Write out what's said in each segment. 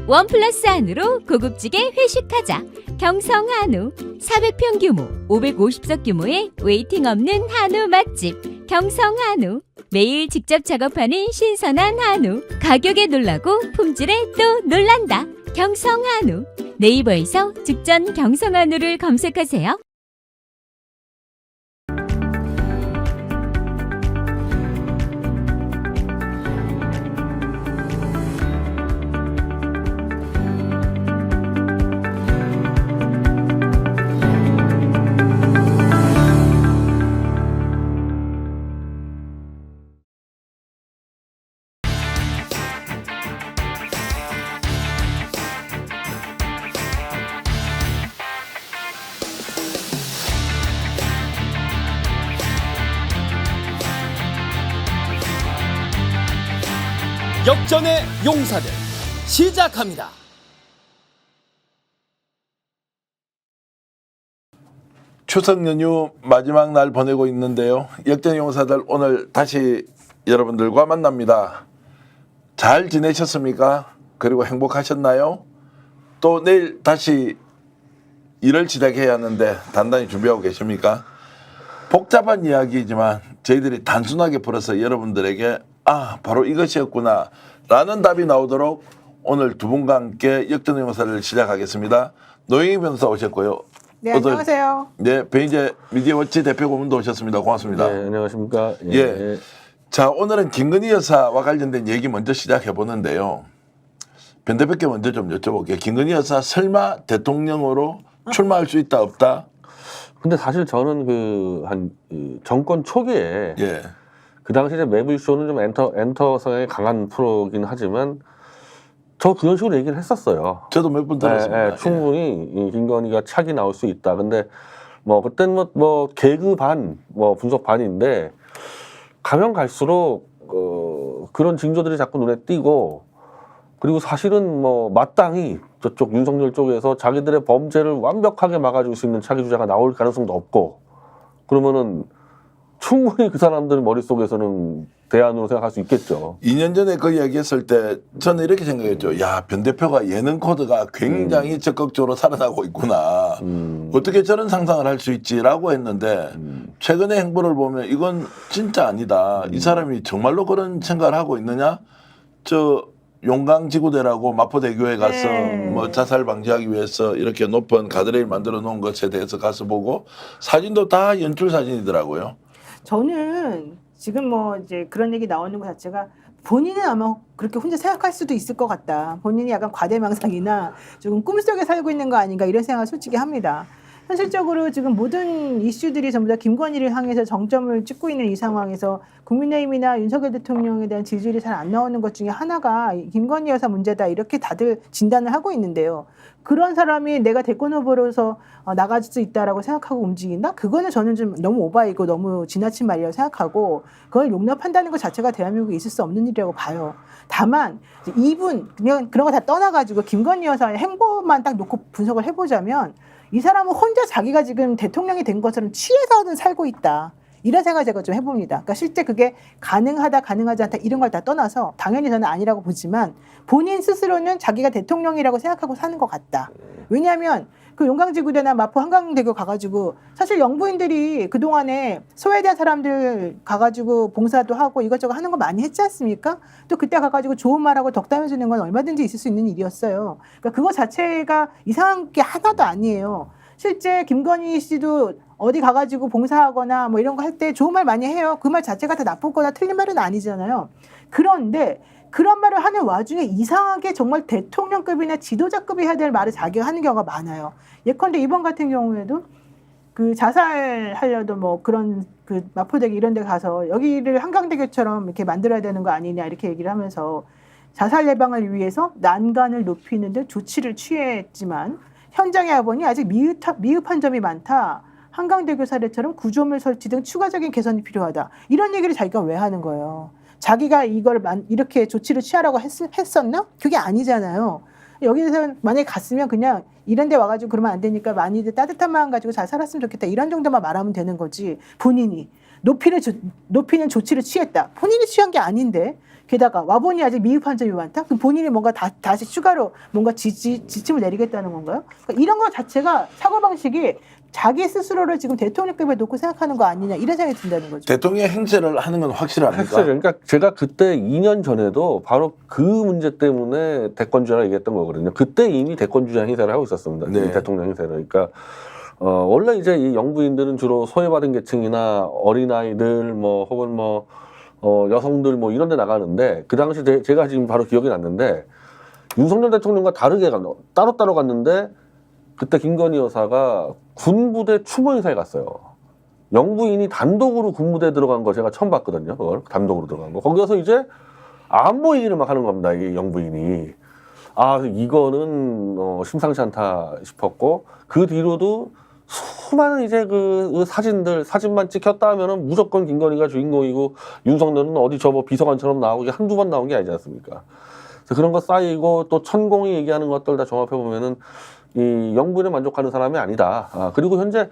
원 플러스 한우로 고급지게 회식하자. 경성한우. 400평 규모, 550석 규모의 웨이팅 없는 한우 맛집. 경성한우. 매일 직접 작업하는 신선한 한우. 가격에 놀라고 품질에 또 놀란다. 경성한우. 네이버에서 직전 경성한우를 검색하세요. 역전의 용사들 시작합니다. 추석 연휴 마지막 날 보내고 있는데요. 역전의 용사들 오늘 다시 여러분들과 만납니다. 잘 지내셨습니까? 그리고 행복하셨나요? 또 내일 다시 일을 시작해야 하는데 단단히 준비하고 계십니까? 복잡한 이야기이지만 저희들이 단순하게 풀어서 여러분들에게 바로 이것이었구나 라는 답이 나오도록 오늘 두 분과 함께 역전의 용사를 시작하겠습니다. 노영희 변호사 오셨고요. 네, 안녕하세요. 네, 베이제 미디어워치 대표 고문도 오셨습니다. 고맙습니다. 네, 안녕하십니까. 예. 자, 오늘은 김건희 여사와 관련된 얘기 먼저 시작해 보는데요. 변 대표께 먼저 좀 여쭤볼게요. 김건희 여사 설마 대통령으로 출마할 수 있다 없다? 근데 사실 저는 정권 초기에 예. 그 당시에 매불쇼는 좀 엔터 성향이 강한 프로긴 하지만 저 그런 식으로 얘기를 했었어요. 저도 몇 번 들었습니다. 충분히 이 김건희가 차기 나올 수 있다. 근데 그때는 개그 반, 분석 반인데 가면 갈수록 그런 징조들이 자꾸 눈에 띄고 그리고 사실은 마땅히 저쪽 윤석열 쪽에서 자기들의 범죄를 완벽하게 막아줄 수 있는 차기 주자가 나올 가능성도 없고 그러면은 충분히 그 사람들 머릿속에서는 대안으로 생각할 수 있겠죠. 2년 전에 그 얘기했을 때 저는 이렇게 생각했죠. 야, 변 대표가 예능 코드가 굉장히 적극적으로 살아나고 있구나. 어떻게 저런 상상을 할 수 있지라고 했는데 최근의 행보를 보면 이건 진짜 아니다. 이 사람이 정말로 그런 생각을 하고 있느냐? 용강지구대라고 마포대교에 가서 자살 방지하기 위해서 이렇게 높은 가드레일 만들어 놓은 것에 대해서 가서 보고 사진도 다 연출 사진이더라고요. 저는 지금 이제 그런 얘기 나오는 것 자체가 본인은 아마 그렇게 혼자 생각할 수도 있을 것 같다. 본인이 약간 과대망상이나 조금 꿈속에 살고 있는 거 아닌가 이런 생각을 솔직히 합니다. 현실적으로 지금 모든 이슈들이 전부 다 김건희를 향해서 정점을 찍고 있는 이 상황에서 국민의힘이나 윤석열 대통령에 대한 지지율이 잘 안 나오는 것 중에 하나가 김건희 여사 문제다 이렇게 다들 진단을 하고 있는데요. 그런 사람이 내가 대권 후보로서 나갈 수 있다라고 생각하고 움직인다? 그거는 저는 좀 너무 오바이고 너무 지나친 말이라고 생각하고 그걸 용납한다는 것 자체가 대한민국에 있을 수 없는 일이라고 봐요. 다만 이분 그냥 그런 거 다 떠나가지고 김건희 여사의 행보만 딱 놓고 분석을 해보자면 이 사람은 혼자 자기가 지금 대통령이 된 것처럼 취해서는 살고 있다. 이런 생각을 제가 좀 해봅니다. 그러니까 실제 그게 가능하다, 가능하지 않다 이런 걸 다 떠나서 당연히 저는 아니라고 보지만 본인 스스로는 자기가 대통령이라고 생각하고 사는 것 같다. 왜냐하면 그 용강지구대나 마포 한강대교 가가지고 사실 영부인들이 그동안에 소외된 사람들 가가지고 봉사도 하고 이것저것 하는 거 많이 했지 않습니까? 또 그때 가가지고 좋은 말하고 덕담해주는 건 얼마든지 있을 수 있는 일이었어요. 그러니까 그거 자체가 이상한 게 하나도 아니에요. 실제 김건희 씨도 어디 가가지고 봉사하거나 이런 거 할 때 좋은 말 많이 해요. 그 말 자체가 다 나쁘거나 틀린 말은 아니잖아요. 그런데 그런 말을 하는 와중에 이상하게 정말 대통령급이나 지도자급이 해야 될 말을 자기가 하는 경우가 많아요. 예컨대 이번 같은 경우에도 그 자살하려도 그런 그 마포대교 이런 데 가서 여기를 한강대교처럼 이렇게 만들어야 되는 거 아니냐 이렇게 얘기를 하면서 자살 예방을 위해서 난간을 높이는 데 조치를 취했지만 현장에 와보니 아직 미흡한 점이 많다. 한강대교 사례처럼 구조물 설치 등 추가적인 개선이 필요하다. 이런 얘기를 자기가 왜 하는 거예요? 자기가 이걸 이렇게 조치를 취하라고 했었나? 그게 아니잖아요. 여기서 만약에 갔으면 그냥 이런 데 와가지고 그러면 안 되니까 많이들 따뜻한 마음 가지고 잘 살았으면 좋겠다. 이런 정도만 말하면 되는 거지. 본인이 높이는 조치를 취했다. 본인이 취한 게 아닌데 게다가 와보니 아직 미흡한 점이 많다. 그럼 본인이 뭔가 다시 추가로 뭔가 지침을 내리겠다는 건가요? 그러니까 이런 것 자체가 사고방식이 자기 스스로를 지금 대통령급에 놓고 생각하는 거 아니냐 이런 생각이 든다는 거죠. 대통령 행세를 하는 건 확실합니까? 확실히 그러니까 제가 그때 2년 전에도 바로 그 문제 때문에 대권주자라 얘기했던 거거든요. 그때 이미 대권주자 행세를 하고 있었습니다. 네. 이 대통령 행세를. 그러니까 원래 이제 이 영부인들은 주로 소외받은 계층이나 어린아이들 뭐 혹은 뭐 여성들 뭐 이런 데 나가는데 그 당시 제가 지금 바로 기억이 났는데 윤석열 대통령과 다르게 따로따로 갔는데 그때 김건희 여사가 군부대 추모 행사에 갔어요. 영부인이 단독으로 군부대에 들어간 거 제가 처음 봤거든요. 그걸 단독으로 들어간 거. 거기 가서 이제 안보 얘기를 막 하는 겁니다. 이 영부인이. 아, 이거는 심상치 않다 싶었고 그 뒤로도 수많은 이제 그 사진만 찍혔다 하면은 무조건 김건희가 주인공이고 윤석열은 어디 저뭐 비서관처럼 나오고 이게 한두 번 나온 게 아니지 않습니까? 그래서 그런 거 쌓이고 또 천공이 얘기하는 것들 다 종합해 보면은 이 영부인에 만족하는 사람이 아니다. 그리고 현재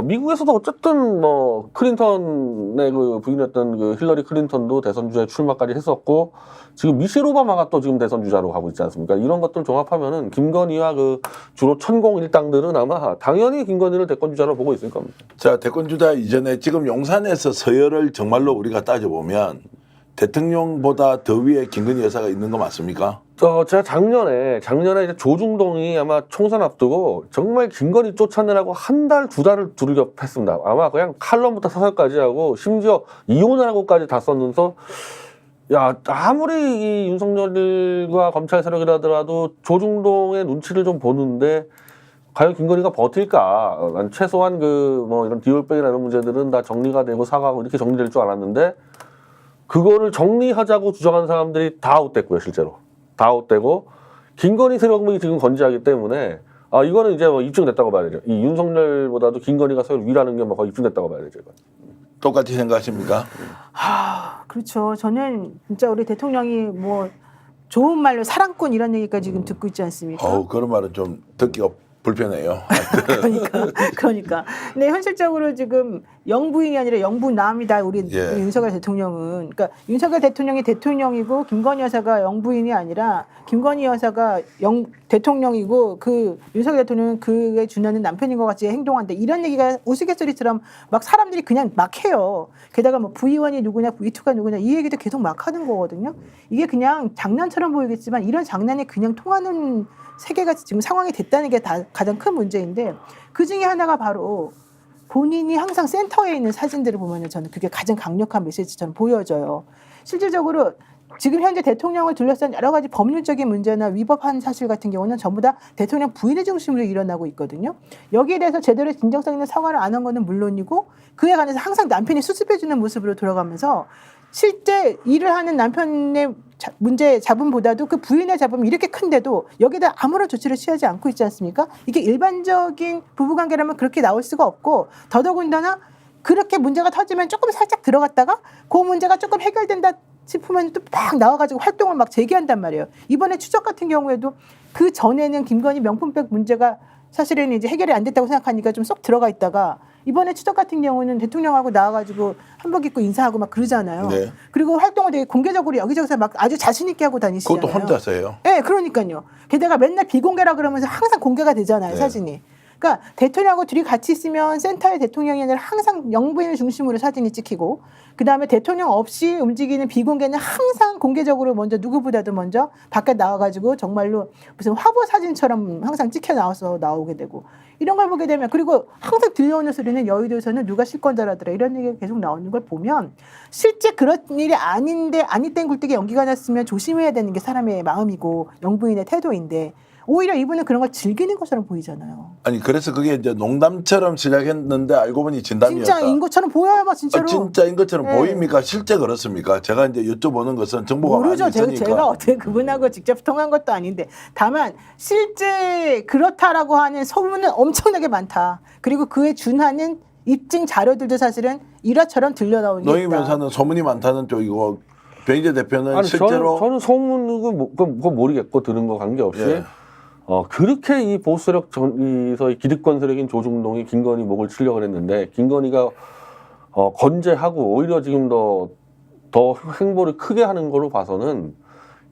미국에서도 어쨌든 뭐 클린턴의 그 부인이었던 그 힐러리 클린턴도 대선 주자에 출마까지 했었고 지금 미셸 오바마가 또 지금 대선 주자로 가고 있지 않습니까? 이런 것들 종합하면은 김건희와 그 주로 천공 일당들은 아마 당연히 김건희를 대권 주자로 보고 있을 겁니다. 자, 대권 주자 이전에 지금 용산에서 서열을 정말로 우리가 따져보면 대통령보다 더 위에 김건희 여사가 있는 거 맞습니까? 제가 작년에 이제 조중동이 아마 총선 앞두고 정말 김건희 쫓아내라고 한 달, 두 달을 두들겨 팼습니다. 아마 그냥 칼럼부터 사설까지 하고 심지어 이혼하라고까지 다 썼는서 야, 아무리 이 윤석열과 검찰 세력이라더라도 조중동의 눈치를 좀 보는데 과연 김건희가 버틸까? 난 최소한 그 뭐 이런 디올백이나 이런 문제들은 다 정리가 되고 사과하고 이렇게 정리될 줄 알았는데 그거를 정리하자고 주장한 사람들이 다 아웃됐고요, 실제로. 다 아웃되고 김건희 세력이 지금 건재하기 때문에 이거는 이제 뭐 입증됐다고 봐야 되죠. 이 윤석열보다도 김건희가 서열 위라는 게 뭐 거의 입증됐다고 봐야 되죠. 이건. 똑같이 생각하십니까? 그렇죠. 저는 진짜 우리 대통령이 뭐 좋은 말로 사랑꾼 이런 얘기까지 지금 듣고 있지 않습니까? 그런 말은 좀 듣기가 불편해요. 그러니까. 근데 현실적으로 지금 영부인이 아니라 영부남이다. 우리 윤석열 대통령은. 그러니까 윤석열 대통령이 대통령이고 김건희 여사가 영부인이 아니라 김건희 여사가 대통령이고 그 윤석열 대통령은 그에 준하는 남편인 것 같이 행동한다. 이런 얘기가 우스갯소리처럼 막 사람들이 그냥 막 해요. 게다가 뭐 V1이 누구냐, V2가 누구냐 이 얘기도 계속 막 하는 거거든요. 이게 그냥 장난처럼 보이겠지만 이런 장난이 그냥 통하는 세계가 지금 상황이 됐다는 게 다 가장 큰 문제인데 그 중에 하나가 바로 본인이 항상 센터에 있는 사진들을 보면 저는 그게 가장 강력한 메시지처럼 보여져요. 실질적으로 지금 현재 대통령을 둘러싼 여러 가지 법률적인 문제나 위법한 사실 같은 경우는 전부 다 대통령 부인의 중심으로 일어나고 있거든요. 여기에 대해서 제대로 진정성 있는 사과를 안 한 거는 물론이고 그에 관해서 항상 남편이 수습해주는 모습으로 들어가면서 실제 일을 하는 남편의 문제 잡음보다도 그 부인의 잡음이 이렇게 큰데도 여기다 아무런 조치를 취하지 않고 있지 않습니까? 이게 일반적인 부부관계라면 그렇게 나올 수가 없고 더더군다나 그렇게 문제가 터지면 조금 살짝 들어갔다가 그 문제가 조금 해결된다 싶으면 또 막 나와가지고 활동을 막 재개한단 말이에요. 이번에 추적 같은 경우에도 그 전에는 김건희 명품백 문제가 사실은 이제 해결이 안 됐다고 생각하니까 좀 쏙 들어가 있다가 이번에 추적 같은 경우는 대통령하고 나와가지고 한복 입고 인사하고 막 그러잖아요. 네. 그리고 활동을 되게 공개적으로 여기저기서 막 아주 자신 있게 하고 다니시잖아요. 그것도 혼자서 해요. 네, 그러니까요. 게다가 맨날 비공개라 그러면서 항상 공개가 되잖아요, 네. 사진이. 그러니까 대통령하고 둘이 같이 있으면 센터의 대통령이 아니라 항상 영부인을 중심으로 사진이 찍히고 그다음에 대통령 없이 움직이는 비공개는 항상 공개적으로 먼저 누구보다도 먼저 밖에 나와가지고 정말로 무슨 화보 사진처럼 항상 찍혀 나와서 나오게 되고 이런 걸 보게 되면 그리고 항상 들려오는 소리는 여의도에서는 누가 실권자라더라 이런 얘기가 계속 나오는 걸 보면 실제 그런 일이 아닌데 아니 땡 굴뚝에 연기가 났으면 조심해야 되는 게 사람의 마음이고 영부인의 태도인데 오히려 이분은 그런 걸 즐기는 것처럼 보이잖아요. 아니 그래서 그게 이제 농담처럼 시작했는데 알고 보니 진담이었다. 진짜인 것처럼 보여요, 진짜로. 진짜인 것처럼 네. 보입니까? 실제 그렇습니까? 제가 이제 여쭤보는 것은 정보가 모르죠. 많이 있으니까. 제가 어떻게 그분하고 직접 통한 것도 아닌데 다만 실제 그렇다라고 하는 소문은 엄청나게 많다. 그리고 그에 준하는 입증 자료들도 사실은 일화처럼 들려나오는 게 노영 있다. 변호사는 소문이 많다는 쪽이고 변희재 대표는 아니, 실제로 저는 소문 그거 모르겠고 들은 거 관계없이 예. 그렇게 이 보수 세력 이 기득권 세력인 조중동이 김건희 목을 치려고 했는데 김건희가 건재하고 오히려 지금 더 더 행보를 크게 하는 걸로 봐서는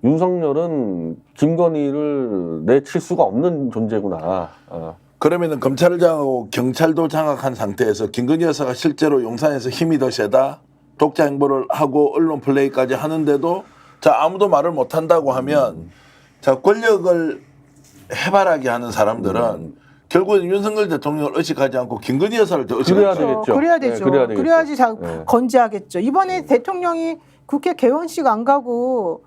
윤석열은 김건희를 내칠 수가 없는 존재구나. 그러면은 검찰을 장악하고 경찰도 장악한 상태에서 김건희 여사가 실제로 용산에서 힘이 더 세다, 독자 행보를 하고 언론 플레이까지 하는데도 자 아무도 말을 못 한다고 하면 자 권력을 해바라기 하는 사람들은 결국은 윤석열 대통령을 의식하지 않고 김건희 여사를 더 그래야 의식하죠. 되겠죠. 그래야 되죠. 네, 그래야 되겠죠. 그래야지 네. 건재하겠죠. 이번에 대통령이 국회 개원식 안 가고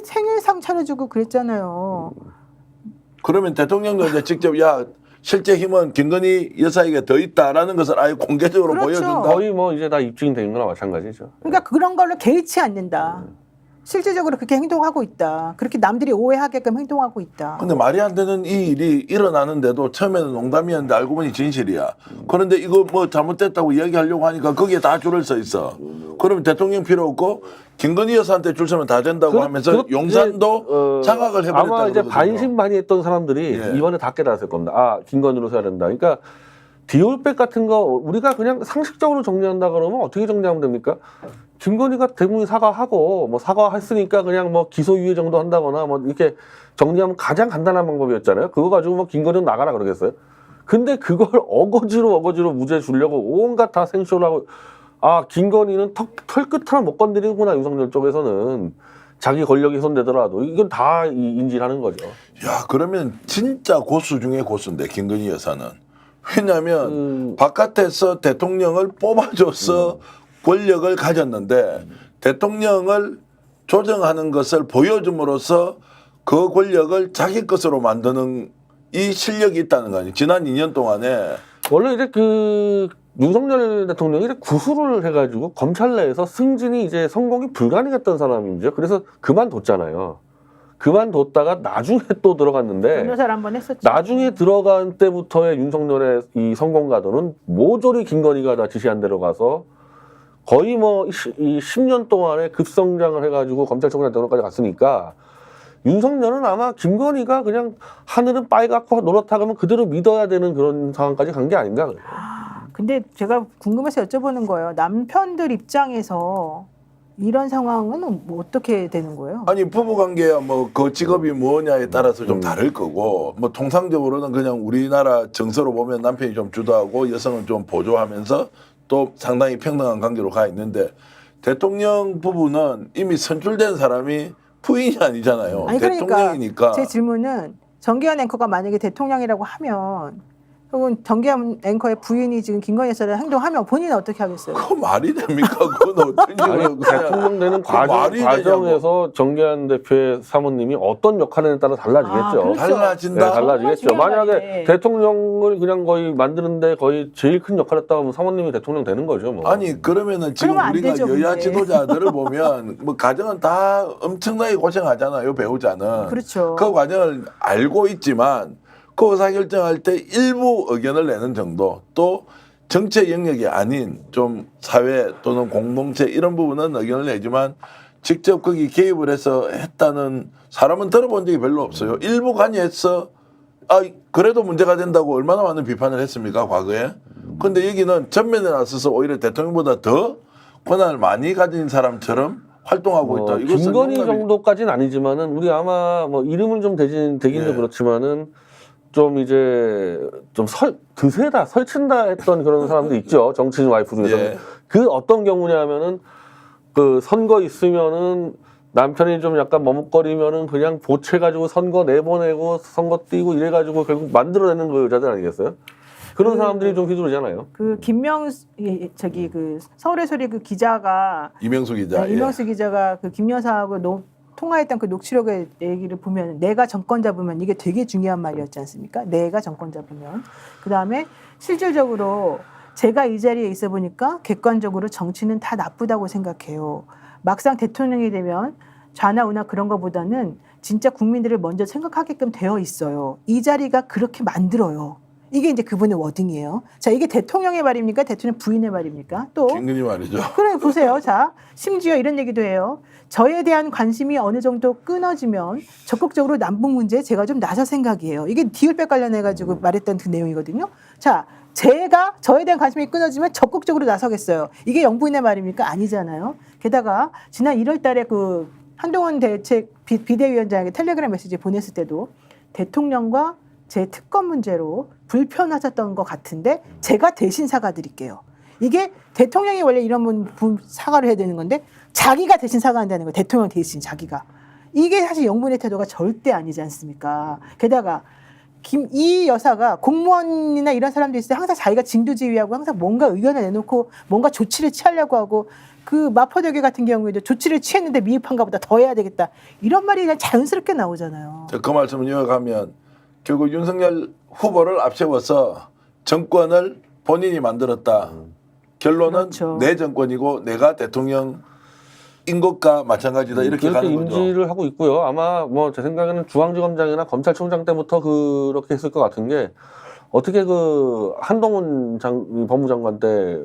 생일상 차려주고 그랬잖아요. 그러면 대통령도 이제 직접 야 실제 힘은 김건희 여사에게 더 있다라는 것을 아예 공개적으로 그렇죠. 보여준다. 거의 뭐 이제 다 입증된 거나 마찬가지죠. 그러니까 그런 걸로 개의치 않는다. 실질적으로 그렇게 행동하고 있다. 그렇게 남들이 오해하게끔 행동하고 있다. 근데 말이 안 되는 이 일이 일어나는데도 처음에는 농담이었는데 알고 보니 진실이야. 그런데 이거 뭐 잘못됐다고 이야기하려고 하니까 거기에 다 줄을 서 있어. 그러면 대통령 필요 없고 김건희 여사한테 줄 서면 다 된다고 하면서 그것 용산도 이제, 장악을 해버렸다. 아마 이제 반신반의했던 사람들이 예. 이번에 다 깨달았을 겁니다. 아 김건희로 써야 된다. 그러니까 디올백 같은 거 우리가 그냥 상식적으로 정리한다 그러면 어떻게 정리하면 됩니까? 김건희가 대국민 사과하고 뭐 사과했으니까 그냥 뭐 기소유예 정도 한다거나 뭐 이렇게 정리하면 가장 간단한 방법이었잖아요. 그거 가지고 뭐 김건희는 나가라 그러겠어요? 근데 그걸 어거지로 무죄 주려고 온갖 다 생쇼를 하고 아 김건희는 털끝 하나 못 건드리는구나 윤석열 쪽에서는 자기 권력이 손대더라도 이건 다 인지를 하는 거죠. 야 그러면 진짜 고수 중에 고수인데 김건희 여사는. 왜냐하면 바깥에서 대통령을 뽑아줘서 권력을 가졌는데 대통령을 조정하는 것을 보여줌으로써 그 권력을 자기 것으로 만드는 이 실력이 있다는 거 아니에요. 지난 2년 동안에 원래 이제 그 윤석열 대통령이 이제 구술을 해가지고 검찰 내에서 승진이 이제 성공이 불가능했던 사람이죠. 그래서 그만뒀잖아요. 그만뒀다가 나중에 또 들어갔는데 변호사를 한번 했었죠. 나중에 들어간 때부터의 윤석열의 이 성공 가도는 모조리 김건희가 다 지시한 대로 가서 거의 뭐 이 10년 동안에 급성장을 해가지고 검찰총장 대통령까지 갔으니까 윤석열은 아마 김건희가 그냥 하늘은 빨갛고 노랗다 그러면 그대로 믿어야 되는 그런 상황까지 간 게 아닌가 그래요. 근데 제가 궁금해서 여쭤보는 거예요. 남편들 입장에서 이런 상황은 뭐 어떻게 되는 거예요? 아니 부부관계야 뭐 그 직업이 뭐냐에 따라서 좀 다를 거고 뭐 통상적으로는 그냥 우리나라 정서로 보면 남편이 좀 주도하고 여성은 좀 보조하면서 또 상당히 평등한 관계로 가 있는데 대통령 부부는 이미 선출된 사람이 부인이 아니잖아요. 아니 그러니까 대통령이니까. 제 질문은 정기현 앵커가 만약에 대통령이라고 하면 혹은 정기현 앵커의 부인이 지금 김건희 여사를 행동하면 본인은 어떻게 하겠어요? 그거 말이 됩니까? 그건 어쩐지 아니 대통령 되는 과정에서 정계한 대표의 사모님이 어떤 역할에 따라 달라지겠죠. 그렇죠. 달라진다. 네, 달라지겠죠. 중요한 만약에 말이네. 대통령을 그냥 거의 만드는데 거의 제일 큰 역할을 했다고 하면 사모님이 대통령 되는 거죠. 뭐. 아니 그러면은 지금 그러면 안 우리가 되죠, 여야 근데. 지도자들을 보면 뭐 가정은 다 엄청나게 고생하잖아요. 배우자는. 그렇죠. 그 과정을 알고 있지만 그 의사결정할 때 일부 의견을 내는 정도 또 정책 영역이 아닌 좀 사회 또는 공동체 이런 부분은 의견을 내지만 직접 거기 개입을 해서 했다는 사람은 들어본 적이 별로 없어요. 일부 관여해서 아 그래도 문제가 된다고 얼마나 많은 비판을 했습니까 과거에. 근데 여기는 전면에 나서서 오히려 대통령보다 더 권한을 많이 가진 사람처럼 활동하고 있다. 이것은 김건희 용납이- 정도까지는 아니지만은 우리 아마 뭐 이름은 좀 되긴 예. 그렇지만은 좀 이제 좀 드세다 설친다 했던 그런 사람도 있죠. 정치인 와이프 중에서. 예. 그 어떤 경우냐면은 그 선거 있으면은 남편이 좀 약간 머뭇거리면은 그냥 보채가지고 선거 내보내고 선거 뛰고 이래가지고 결국 만들어내는 그 여자들 아니겠어요? 그런 사람들이 좀 휘두르잖아요. 그 저기 그 서울의 소리 그 기자가 이명수 기자. 예. 이명수 기자가 그 김 여사하고 통화했던 그 녹취록의 얘기를 보면 내가 정권 잡으면 이게 되게 중요한 말이었지 않습니까? 내가 정권 잡으면. 그다음에 실질적으로 제가 이 자리에 있어 보니까 객관적으로 정치는 다 나쁘다고 생각해요. 막상 대통령이 되면 좌나 우나 그런 것보다는 진짜 국민들을 먼저 생각하게끔 되어 있어요. 이 자리가 그렇게 만들어요. 이게 이제 그분의 워딩이에요. 자, 이게 대통령의 말입니까? 대통령 부인의 말입니까? 또 김건희 말이죠. 그래 보세요. 자, 심지어 이런 얘기도 해요. 저에 대한 관심이 어느 정도 끊어지면 적극적으로 남북 문제에 제가 좀 나설 생각이에요. 이게 디올백 관련해가지고 말했던 그 내용이거든요. 자, 저에 대한 관심이 끊어지면 적극적으로 나서겠어요. 이게 영부인의 말입니까? 아니잖아요. 게다가 지난 1월 달에 그 한동훈 대책 비대위원장에게 텔레그램 메시지 보냈을 때도 대통령과 제 특검 문제로 불편하셨던 것 같은데 제가 대신 사과드릴게요. 이게 대통령이 원래 이런 사과를 해야 되는 건데 자기가 대신 사과한다는 거예요. 대통령 대신 자기가. 이게 사실 영부인의 태도가 절대 아니지 않습니까? 게다가 이 여사가 공무원이나 이런 사람들 있을 때 항상 자기가 진두지휘하고 항상 뭔가 의견을 내놓고 뭔가 조치를 취하려고 하고 그 마포대교 같은 경우에도 조치를 취했는데 미흡한가 보다 더 해야 되겠다. 이런 말이 그냥 자연스럽게 나오잖아요. 그 말씀을 이어가면 결국 윤석열 후보를 앞세워서 정권을 본인이 만들었다. 결론은 그렇죠. 내 정권이고 내가 대통령인 것과 마찬가지다. 이렇게 그렇게 가는 거죠. 인지를 하고 있고요. 아마 뭐 제 생각에는 중앙지검장이나 검찰총장 때부터 그렇게 했을 것 같은 게 어떻게 그 한동훈 법무장관 때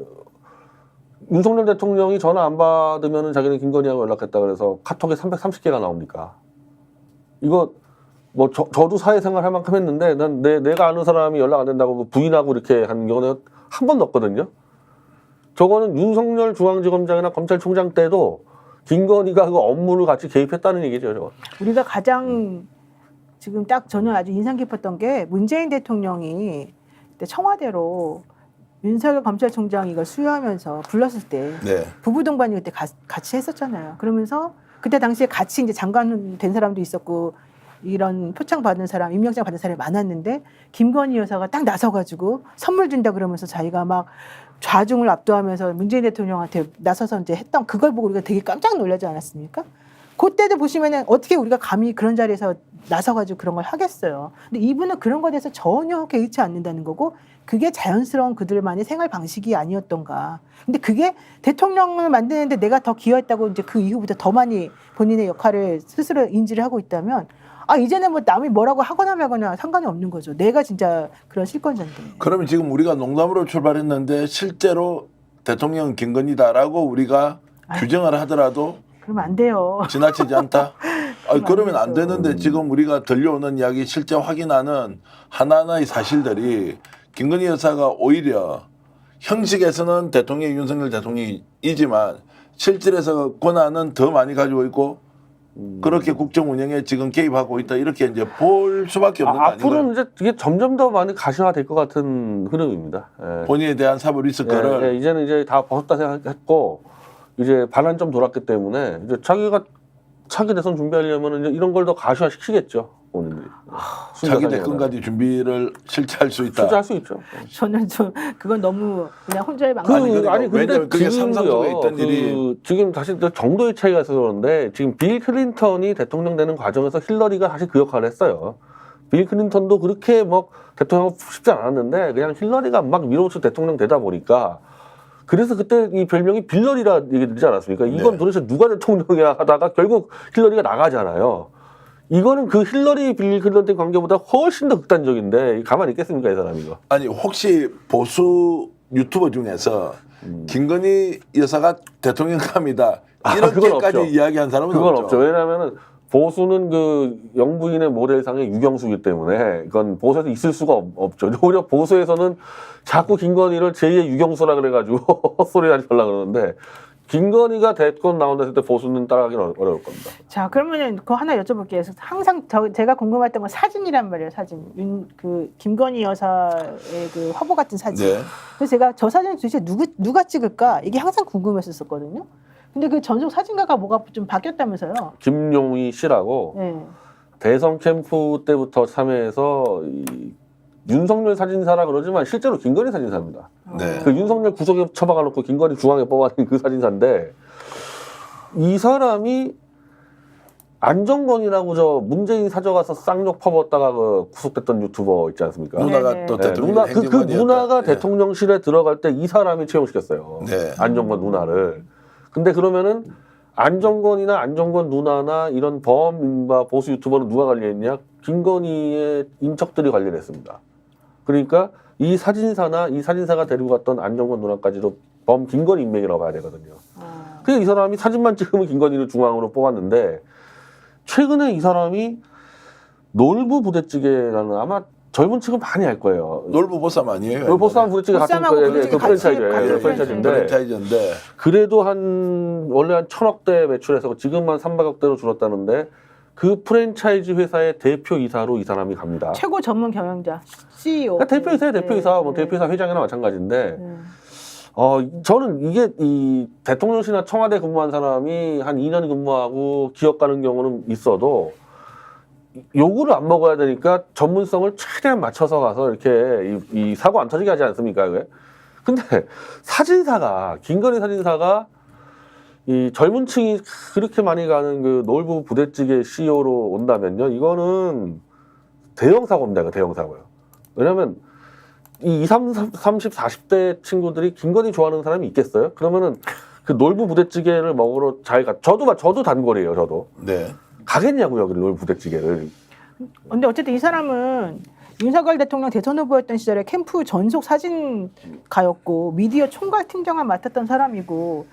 윤석열 대통령이 전화 안 받으면은 자기는 김건희하고 연락했다 그래서 카톡에 330개가 나옵니까? 이거 뭐 저도 사회생활 할 만큼 했는데 난 내가 아는 사람이 연락 안 된다고 부인하고 이렇게 하는 경우는 한 번도 없거든요. 저거는 윤석열 중앙지검장이나 검찰총장 때도 김건희가 그 업무를 같이 개입했다는 얘기죠. 저거. 우리가 가장 지금 딱 저는 아주 인상 깊었던 게 문재인 대통령이 그때 청와대로 윤석열 검찰총장이 이걸 수여하면서 불렀을 때 네. 부부 동반이 그때 같이 했었잖아요. 그러면서 그때 당시에 같이 이제 장관 된 사람도 있었고 이런 표창 받은 사람, 임명장 받은 사람이 많았는데 김건희 여사가 딱 나서가지고 선물 준다 그러면서 자기가 막 좌중을 압도하면서 문재인 대통령한테 나서서 이제 했던 그걸 보고 우리가 되게 깜짝 놀라지 않았습니까? 그때도 보시면은 어떻게 우리가 감히 그런 자리에서 나서가지고 그런 걸 하겠어요. 근데 이분은 그런 거에 대해서 전혀 개의치 않는다는 거고 그게 자연스러운 그들만의 생활 방식이 아니었던가. 근데 그게 대통령을 만드는데 내가 더 기여했다고 이제 그 이후부터 더 많이 본인의 역할을 스스로 인지를 하고 있다면 이제는 뭐 남이 뭐라고 하거나 말거나 상관이 없는 거죠. 내가 진짜 그런 실권자인데. 그러면 지금 우리가 농담으로 출발했는데 실제로 대통령 김건희다라고 우리가 규정을 하더라도 그러면 안 돼요. 지나치지 않다? 그러면 안 되는데 지금 우리가 들려오는 이야기 실제 확인하는 하나하나의 사실들이 김건희 여사가 오히려 형식에서는 대통령이 윤석열 대통령이지만 실질에서 권한은 더 많이 가지고 있고 그렇게 국정 운영에 지금 개입하고 있다 이렇게 이제 볼 수밖에 없는 거 아닌가요? 앞으로는 이제 이게 점점 더 많이 가시화될 것 같은 흐름입니다. 예. 본인에 대한 사법 리스크를 예, 이제는 이제 다 벗었다 생각했고 이제 반환 좀 돌았기 때문에 이제 자기가 차기 대선 준비하려면 이제 이런 걸 더 가시화시키겠죠. 본인들이. 자기 대권까지 준비를 실제할 수 있다. 실제할 수 있죠. 저는 좀 그건 너무 그냥 혼자의 아니, 망상. 그러니까 근데 왜냐면 그게 상상 속에 있던 일이 지금 사실 정도의 차이가 있어서 그런데 지금 빌 클린턴이 대통령 되는 과정에서 힐러리가 사실 그 역할을 했어요. 빌 클린턴도 그렇게 뭐 대통령 쉽지 않았는데 그냥 힐러리가 막 밀어붙여 대통령 되다 보니까 그래서 그때 이 별명이 빌러리라 얘기 들지 않았습니까? 이건 네. 도대체 누가 대통령이야 하다가 결국 힐러리가 나가잖아요. 이거는 그 힐러리 빌 클린턴 관계보다 훨씬 더 극단적인데 가만히 있겠습니까 이 사람이 이거? 아니 혹시 보수 유튜버 중에서 김건희 여사가 대통령감이다 그건 없죠. 이렇게까지 이야기한 사람은 그건 없죠. 없죠. 왜냐하면은 보수는 그 영부인의 모델상의 유경수이기 때문에 이건 보수에서 있을 수가 없죠. 오히려 보수에서는 자꾸 김건희를 제2의 유경수라 그래가지고 헛소리 하지 말라 그러는데 김건희가 대권 나온다 했을 때 보수는 따라가기는 어려울 겁니다. 자, 그러면은 그거 하나 여쭤볼게요. 항상 제가 궁금했던 건 사진이란 말이에요. 사진. 그 김건희 여사의 그 화보 같은 사진. 네. 그래서 제가 저 사진 도대체 누가 찍을까? 이게 항상 궁금했었거든요. 근데 그 전속 사진가가 뭐가 좀 바뀌었다면서요? 김용희 씨라고 네. 대선 캠프 때부터 참여해서 이 윤석열 사진사라 그러지만 실제로 김건희 사진사입니다. 네. 그 윤석열 구석에 처박아 놓고 김건희 중앙에 뽑아낸 그 사진사인데 이 사람이 안정권이라고 저 문재인 사저 가서 쌍욕 퍼붓다가 그 구속됐던 유튜버 있지 않습니까? 누나가 네네. 또 네, 대통령 그 누나가 네. 대통령실에 들어갈 때 이 사람이 채용시켰어요. 네. 안정권 누나를. 근데 그러면은 안정권이나 안정권 누나나 이런 범인바 보수 유튜버는 누가 관리했냐? 김건희의 인척들이 관리를 했습니다. 그러니까 이 사진사나 이 사진사가 데리고 갔던 안정권 누나까지도 김건희 인맥이라고 봐야 되거든요. 그래서 이 사람이 사진만 찍으면 김건희를 중앙으로 뽑았는데 최근에 이 사람이 놀부 부대찌개라는 아마 젊은 층은 많이 알 거예요. 놀부보쌈 아니에요? 놀부보쌈 부대찌개 같은 보쌈하고 그 부대찌개 프랜차이즈예요. 같이 프랜차이즈인데 프랜차이즈인데 그래도 원래 한 1,000억대 매출해서 지금만 300억대로 줄었다는데 그 프랜차이즈 회사의 대표이사로 이 사람이 갑니다. 최고 전문 경영자 CEO. 그러니까 대표이사예요, 대표이사. 네, 뭐 네. 대표이사 회장이나 마찬가지인데 네. 저는 이게 이 대통령실이나 청와대 근무한 사람이 한 2년 근무하고 기업 가는 경우는 있어도 요구를 안 먹어야 되니까 전문성을 최대한 맞춰서 가서 이렇게 이 사고 안 터지게 하지 않습니까? 그게? 근데 사진사가 김건희 사진사가 이 젊은 층이 그렇게 많이 가는 그 놀부 부대찌개 CEO로 온다면요, 이거는 대형 사고입니다. 대형 사고요. 왜냐면 이 30, 40대 친구들이 김건희 좋아하는 사람이 있겠어요? 그러면은 그 놀부 부대찌개를 먹으러 저도 단골이에요. 저도 네. 가겠냐고요, 그 놀부 부대찌개를. 근데 어쨌든 이 사람은 윤석열 대통령 대선 후보였던 시절에 캠프 전속 사진가였고 미디어 총괄 팀장을 맡았던 사람이고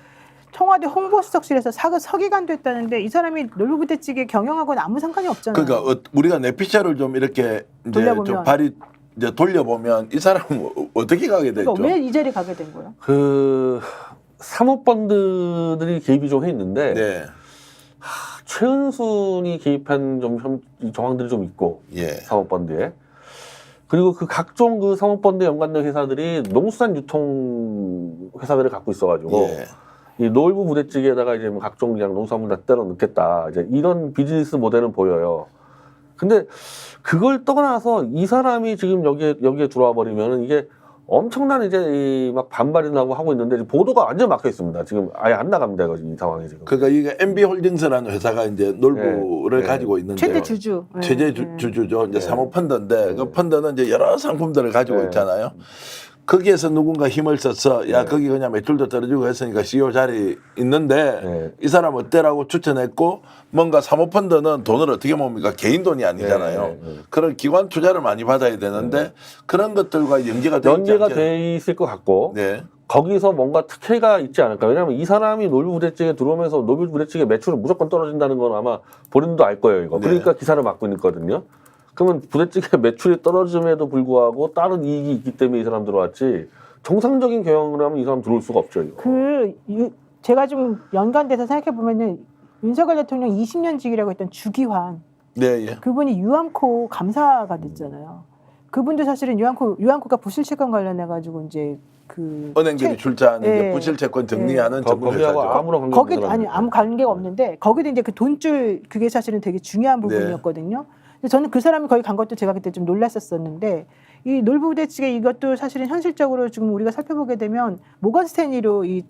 청와대 홍보수석실에서 서기관도 했다는데 이 사람이 놀부부대찌개 경영하고는 아무 상관이 없잖아요. 그러니까 우리가 내피셜을 좀 이렇게 이제 돌려보면. 좀 발이 이제 돌려보면 이 사람은 어떻게 가게 됐죠? 그러니까 왜 이 자리에 가게 된 거야? 그 사모펀드들이 개입이 좀 해 있는데 네. 최은순이 개입한 정황들이 좀 있고 예. 사모펀드에 그리고 그 각종 그 사모펀드에 연관된 회사들이 농수산 유통 회사들을 갖고 있어가지고 예. 이 놀부 부대찌개에다가 이제 뭐 각종 그냥 농산물 다 때려 넣겠다 이제 이런 비즈니스 모델은 보여요. 근데 그걸 떠나서 이 사람이 지금 여기에 들어와 버리면은 이게 엄청난 이제 막 반발이 나고 하고 있는데 보도가 완전 막혀 있습니다. 지금 아예 안 나갑니다. 이 상황이 지금. 그러니까 이게 MB홀딩스라는 회사가 이제 놀부를 네. 가지고 있는데요. 최대 주주. 최대 네. 주주죠. 이제 네. 사모펀드인데 그 펀드는 이제 여러 상품들을 가지고 네. 있잖아요. 거기에서 누군가 힘을 써서 야 네. 거기 그냥 매출도 떨어지고 했으니까 CEO 자리 있는데 네. 이 사람 어때라고 추천했고 뭔가 사모펀드는 돈을 어떻게 뭡니까 개인 돈이 아니잖아요. 네, 네. 그런 기관 투자를 많이 받아야 되는데 그런 것들과 연계가 돼 있지 않게- 돼 있을 것 같고 네. 거기서 뭔가 특혜가 있지 않을까. 왜냐하면 이 사람이 놀부 부대찌개 들어오면서 놀부 부대찌개 매출이 무조건 떨어진다는 건 아마 본인도 알 거예요. 이거. 네. 그러니까 기사를 맡고 있거든요. 그러면 부대찌개 매출이 떨어짐에도 불구하고 다른 이익이 있기 때문에 이 사람 들어왔지 정상적인 경영을 하면 이 사람 들어올 수가 없죠. 이거. 제가 좀 연관돼서 생각해 보면은 윤석열 대통령 20년 직이라고 했던 주기환 네, 예. 그분이 유암코 감사가 됐잖아요. 그분도 사실은 유암코가 부실채권 관련해 가지고 이제 그 은행들이 출자하는 예. 이제 부실채권 정리하는 전문 거기하고 회사죠. 아무런 관계 거기 없는 아니 사람이에요. 아무 관계가 없는데 거기도 이제 그 돈줄 그게 사실은 되게 중요한 부분이었거든요. 근데 저는 그 사람이 거기 간 것도 제가 그때 좀 놀랐었었는데 이 놀부부대찌개 이것도 사실은 현실적으로 지금 우리가 살펴보게 되면 모건 스탠리로 이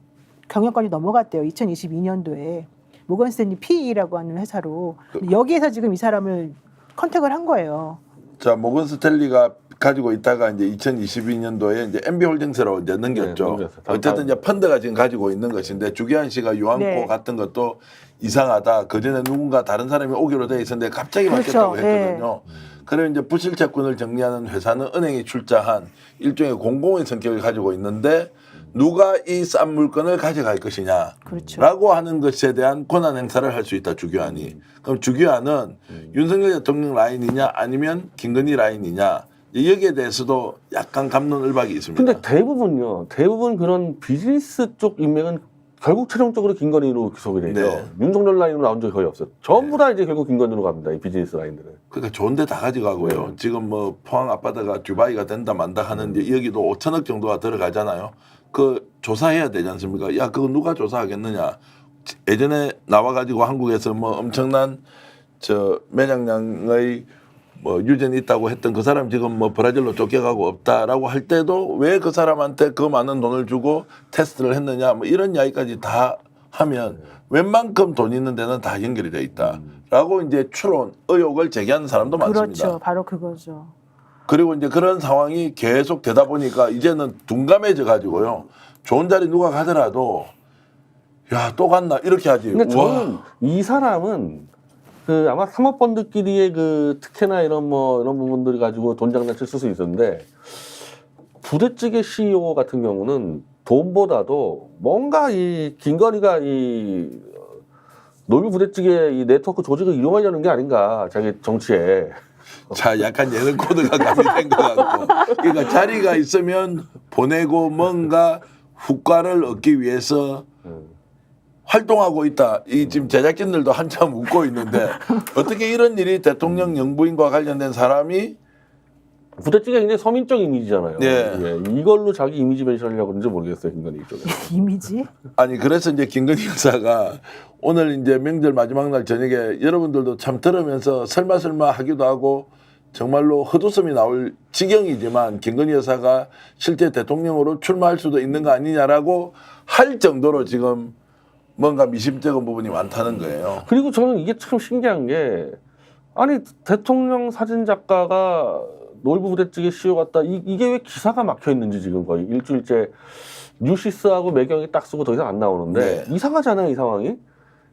경영권이 넘어갔대요. 2022년도에 모건 스탠리 PE라고 하는 회사로 여기에서 지금 이 사람을 컨택을 한 거예요. 자, 모건 스탠리가 가지고 있다가 이제 2022년도에 이제 MB홀딩스로 이제 넘겼죠. 네, 넘겼어요. 어쨌든 이제 펀드가 지금 가지고 있는 것인데 주기환 씨가 유한코 네. 같은 것도 이상하다. 그 전에 누군가 다른 사람이 오기로 돼 있었는데 갑자기 그렇죠. 맡겼다고 했거든요. 그래 이제 부실채권을 정리하는 회사는 은행이 출자한 일종의 공공의 성격을 가지고 있는데 누가 이 싼 물건을 가져갈 것이냐. 그렇죠. 라고 하는 것에 대한 권한 행사를 할 수 있다. 주기환이. 그럼 주기환은 윤석열 대통령 라인이냐 아니면 김건희 라인이냐. 여기에 대해서도 약간 갑론을박이 있습니다. 근데 대부분 그런 비즈니스 쪽 인맥은 결국 최종적으로 김건희로 기속이 되죠. 네. 윤석열 라인으로 나온 적이 거의 없어요. 전부 다 이제 결국 김건희로 갑니다. 이 비즈니스 라인들은. 그러니까 좋은데 다 가져가고요. 지금 뭐 포항 아파트가 듀바이가 된다 만다 하는데 여기도 5천억 정도가 들어가잖아요. 그 조사해야 되지 않습니까? 야 그거 누가 조사하겠느냐. 예전에 나와가지고 한국에서 뭐 엄청난 저 매장량의 뭐 유전이 있다고 했던 그 사람 지금 뭐 브라질로 쫓겨가고 없다라고 할 때도 왜 그 사람한테 그 많은 돈을 주고 테스트를 했느냐 뭐 이런 이야기까지 다 하면 웬만큼 돈 있는 데는 다 연결이 돼 있다라고 이제 추론 의혹을 제기하는 사람도 많습니다. 그렇죠. 바로 그거죠. 그리고 이제 그런 상황이 계속 되다 보니까 이제는 둔감해져 가지고요. 좋은 자리 누가 가더라도 야 또 갔나 이렇게 하지. 근데 우와. 저는 이 사람은 그 아마 사모펀드끼리의 그 특혜나 이런 부분들을 가지고 돈 장난칠 수 있었는데 부대찌개 CEO 같은 경우는 돈보다도 뭔가 이 김건희가 이 노블 부대찌개 이 네트워크 조직을 이용하려는 게 아닌가 자기 정치에. 자, 약간 예능 코드가 가미된 것 같고. 그러니까 자리가 있으면 보내고 뭔가 후과를 얻기 위해서 활동하고 있다. 이 지금 제작진들도 한참 웃고 있는데 어떻게 이런 일이 대통령 영부인과 관련된 사람이 부대찌개 굉장히 서민적 이미지잖아요. 예. 예, 이걸로 자기 이미지 변신하려고 그런지 모르겠어요, 김건희 쪽에. 이미지? 아니 그래서 이제 김건희 여사가 오늘 이제 명절 마지막 날 저녁에 여러분들도 참 들으면서 설마 하기도 하고 정말로 헛웃음이 나올 지경이지만 김건희 여사가 실제 대통령으로 출마할 수도 있는 거 아니냐라고 할 정도로 지금 뭔가 미심쩍은 부분이 많다는 거예요. 그리고 저는 이게 참 신기한 게 아니 대통령 사진 작가가 놀부 부대찌개 CEO 같다. 이게 왜 기사가 막혀 있는지 지금 거의 일주일째 뉴시스하고 매경이 딱 쓰고 더 이상 안 나오는데 네. 이상하잖아요, 이 상황이.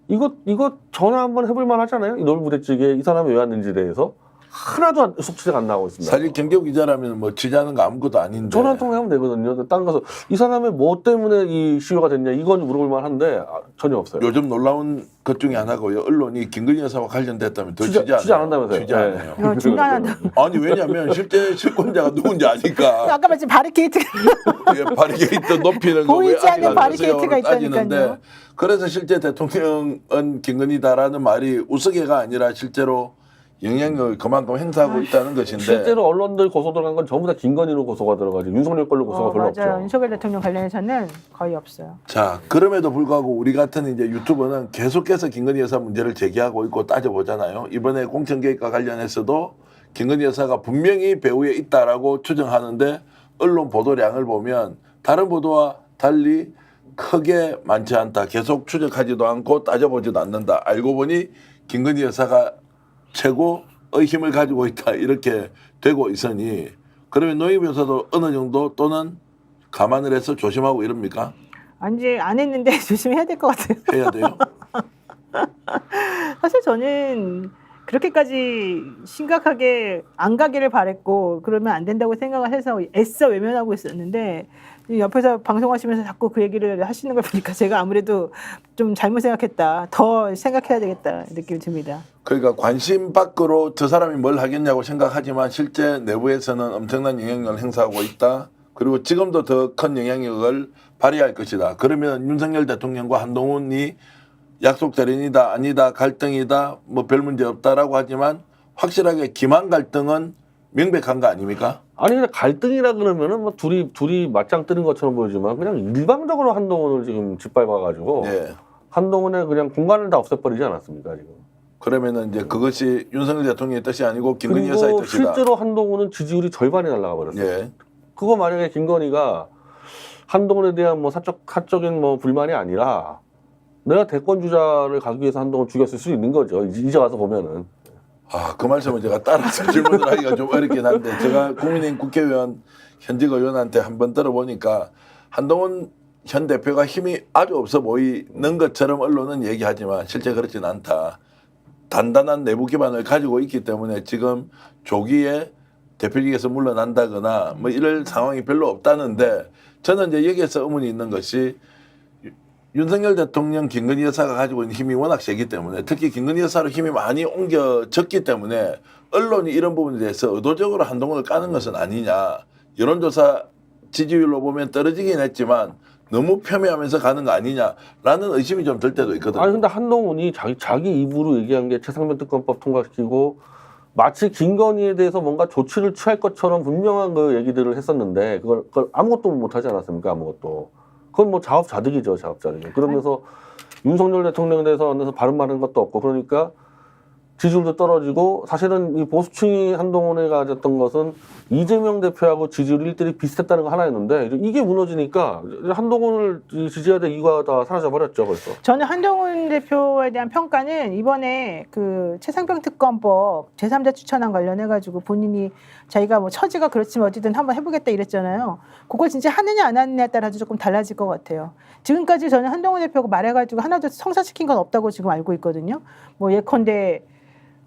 이거 전화 한번 해볼 만하잖아요. 이 놀부 부대찌개 이 사람이 왜 왔는지에 대해서 하나도 속치가 안 나오고 있습니다. 사실 경제부 기자라면 뭐 취재하는 거 아무것도 아닌데 전화 한 통화하면 되거든요. 딴 가서 이 사람이 뭐 때문에 이 CEO가 됐냐 이건 물어볼 만한데 전혀 없어요. 요즘 놀라운 것 중에 하나고요. 언론이 김건희 여사와 관련됐다면 더 취재 안 취재 안 해요. 한다면서요. 취재 안 네. 해요. 이거 중단한다. 아니 왜냐면 실제 실권자가 누군지 아니까 아까 말씀 바리케이트 바리게이트 높이는 거 왜 보이지 아직 않는 안 바리케이트가 됐어요? 따지는데 있다니까요. 그래서 실제 대통령은 김건희다라는 말이 우스개가 아니라 실제로 영향력을 그만큼 행사하고 있다는 것인데 실제로 언론들 고소 들어간 건 전부 다 김건희로 고소가 들어가지 윤석열 걸로 고소가 별로 맞아요. 없죠. 윤석열 대통령 관련해서는 거의 없어요. 자 그럼에도 불구하고 우리 같은 이제 유튜버는 계속해서 김건희 여사 문제를 제기하고 있고 따져보잖아요. 이번에 공천개혁과 관련해서도 김건희 여사가 분명히 배후에 있다라고 추정하는데 언론 보도량을 보면 다른 보도와 달리 크게 많지 않다. 계속 추적하지도 않고 따져보지도 않는다. 알고 보니 김건희 여사가 최고의 힘을 가지고 있다. 이렇게 되고 있으니 그러면 노영희 변호사도 어느 정도 또는 감안을 해서 조심하고 이럽니까? 이제 안 했는데 조심해야 될 것 같아요. 해야 돼요? 사실 저는 그렇게까지 심각하게 안 가기를 바랬고 그러면 안 된다고 생각을 해서 애써 외면하고 있었는데 옆에서 방송하시면서 자꾸 그 얘기를 하시는 걸 보니까 제가 아무래도 좀 잘못 생각했다. 더 생각해야 되겠다 느낌이 듭니다. 그러니까 관심 밖으로 저 사람이 뭘 하겠냐고 생각하지만 실제 내부에서는 엄청난 영향력을 행사하고 있다. 그리고 지금도 더 큰 영향력을 발휘할 것이다. 그러면 윤석열 대통령과 한동훈이 약속 대련이다 아니다 갈등이다 뭐 별 문제 없다라고 하지만 확실하게 김한 갈등은 명백한 거 아닙니까? 아니 근데 갈등이라 그러면은 뭐 둘이 맞짱 뜨는 것처럼 보이지만 그냥 일방적으로 한동훈을 지금 짓밟아가지고 예. 한동훈의 그냥 공간을 다 없애버리지 않았습니까 지금. 그러면은 이제 그것이 윤석열 대통령의 뜻이 아니고 김건희 여사의 그리고 뜻이다. 실제로 한동훈은 지지율이 절반이 날아가 버렸어요. 예. 그거 만약에 김건희가 한동훈에 대한 뭐 사적인 뭐 불만이 아니라 내가 대권 주자를 가기 위해서 한동훈 죽였을 수 있는 거죠. 이제 와서 보면은. 아, 그 말씀을 제가 따라서 질문을 하기가 좀 어렵긴 한데 제가 국민의힘 국회의원 현직 의원한테 한번 들어보니까 한동훈 현 대표가 힘이 아주 없어 보이는 것처럼 언론은 얘기하지만 실제 그렇지는 않다. 단단한 내부 기반을 가지고 있기 때문에 지금 조기에 대표직에서 물러난다거나 뭐 이럴 상황이 별로 없다는데 저는 이제 여기에서 의문이 있는 것이 윤석열 대통령 김건희 여사가 가지고 있는 힘이 워낙 세기 때문에 특히 김건희 여사로 힘이 많이 옮겨졌기 때문에 언론이 이런 부분에 대해서 의도적으로 한동훈을 까는 것은 아니냐. 여론조사 지지율로 보면 떨어지긴 했지만 너무 폄훼하면서 가는 거 아니냐라는 의심이 좀 들 때도 있거든요. 아니 근데 한동훈이 자기 입으로 얘기한 게 최상병 특검법 통과시키고 마치 김건희에 대해서 뭔가 조치를 취할 것처럼 분명한 그 얘기들을 했었는데 그걸 아무것도 못하지 않았습니까? 아무것도. 그건 뭐 자업자득이죠, 자업자득. 그러면서 윤석열 대통령에 대해서 발언하는 것도 없고 그러니까 지지율도 떨어지고 사실은 이 보수층이 한동훈에 가졌던 것은 이재명 대표하고 지지율 1대1이 비슷했다는 거 하나였는데 이게 무너지니까 한동훈을 지지해야 될 이유가 다 사라져버렸죠, 벌써. 저는 한동훈 대표에 대한 평가는 이번에 그 최상병 특검법 제3자 추천안 관련해가지고 본인이 자기가 뭐 처지가 그렇지만 어쨌든 한번 해보겠다 이랬잖아요. 그걸 진짜 하느냐 안 하느냐에 따라서 조금 달라질 것 같아요. 지금까지 저는 한동훈 대표가 말해가지고 하나도 성사시킨 건 없다고 지금 알고 있거든요. 뭐 예컨대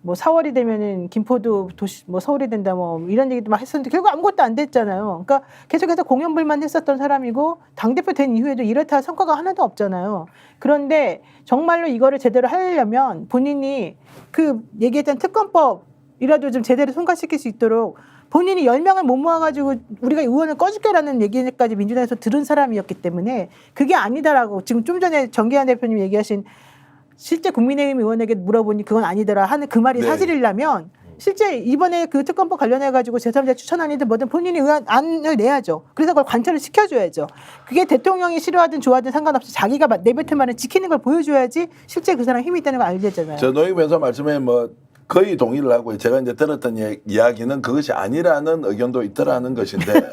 뭐 4월이 되면은 김포도 도시 뭐 서울이 된다 뭐 이런 얘기도 막 했었는데 결국 아무것도 안 됐잖아요. 그러니까 계속해서 공연불만 했었던 사람이고 당대표 된 이후에도 이렇다 성과가 하나도 없잖아요. 그런데 정말로 이거를 제대로 하려면 본인이 그 얘기했던 특검법이라도 좀 제대로 통과시킬 수 있도록 본인이 10명을 못 모아가지고 우리가 의원을 꺼줄게라는 얘기까지 민주당에서 들은 사람이었기 때문에 그게 아니다라고 지금 좀 전에 정기환 대표님 얘기하신 실제 국민의힘 의원에게 물어보니 그건 아니더라 하는 그 말이 네. 사실이라면 실제 이번에 그 특검법 관련해가지고 제3자 추천안이든 뭐든 본인이 안을 내야죠. 그래서 그걸 관철을 시켜줘야죠. 그게 대통령이 싫어하든 좋아하든 상관없이 자기가 내뱉은 말을 지키는 걸 보여줘야지 실제 그 사람 힘이 있다는 걸 알려잖아요. 저 노익변호사 말씀에 뭐 거의 동의를 하고 제가 이제 들었던 이야기는 그것이 아니라는 의견도 있더라는 것인데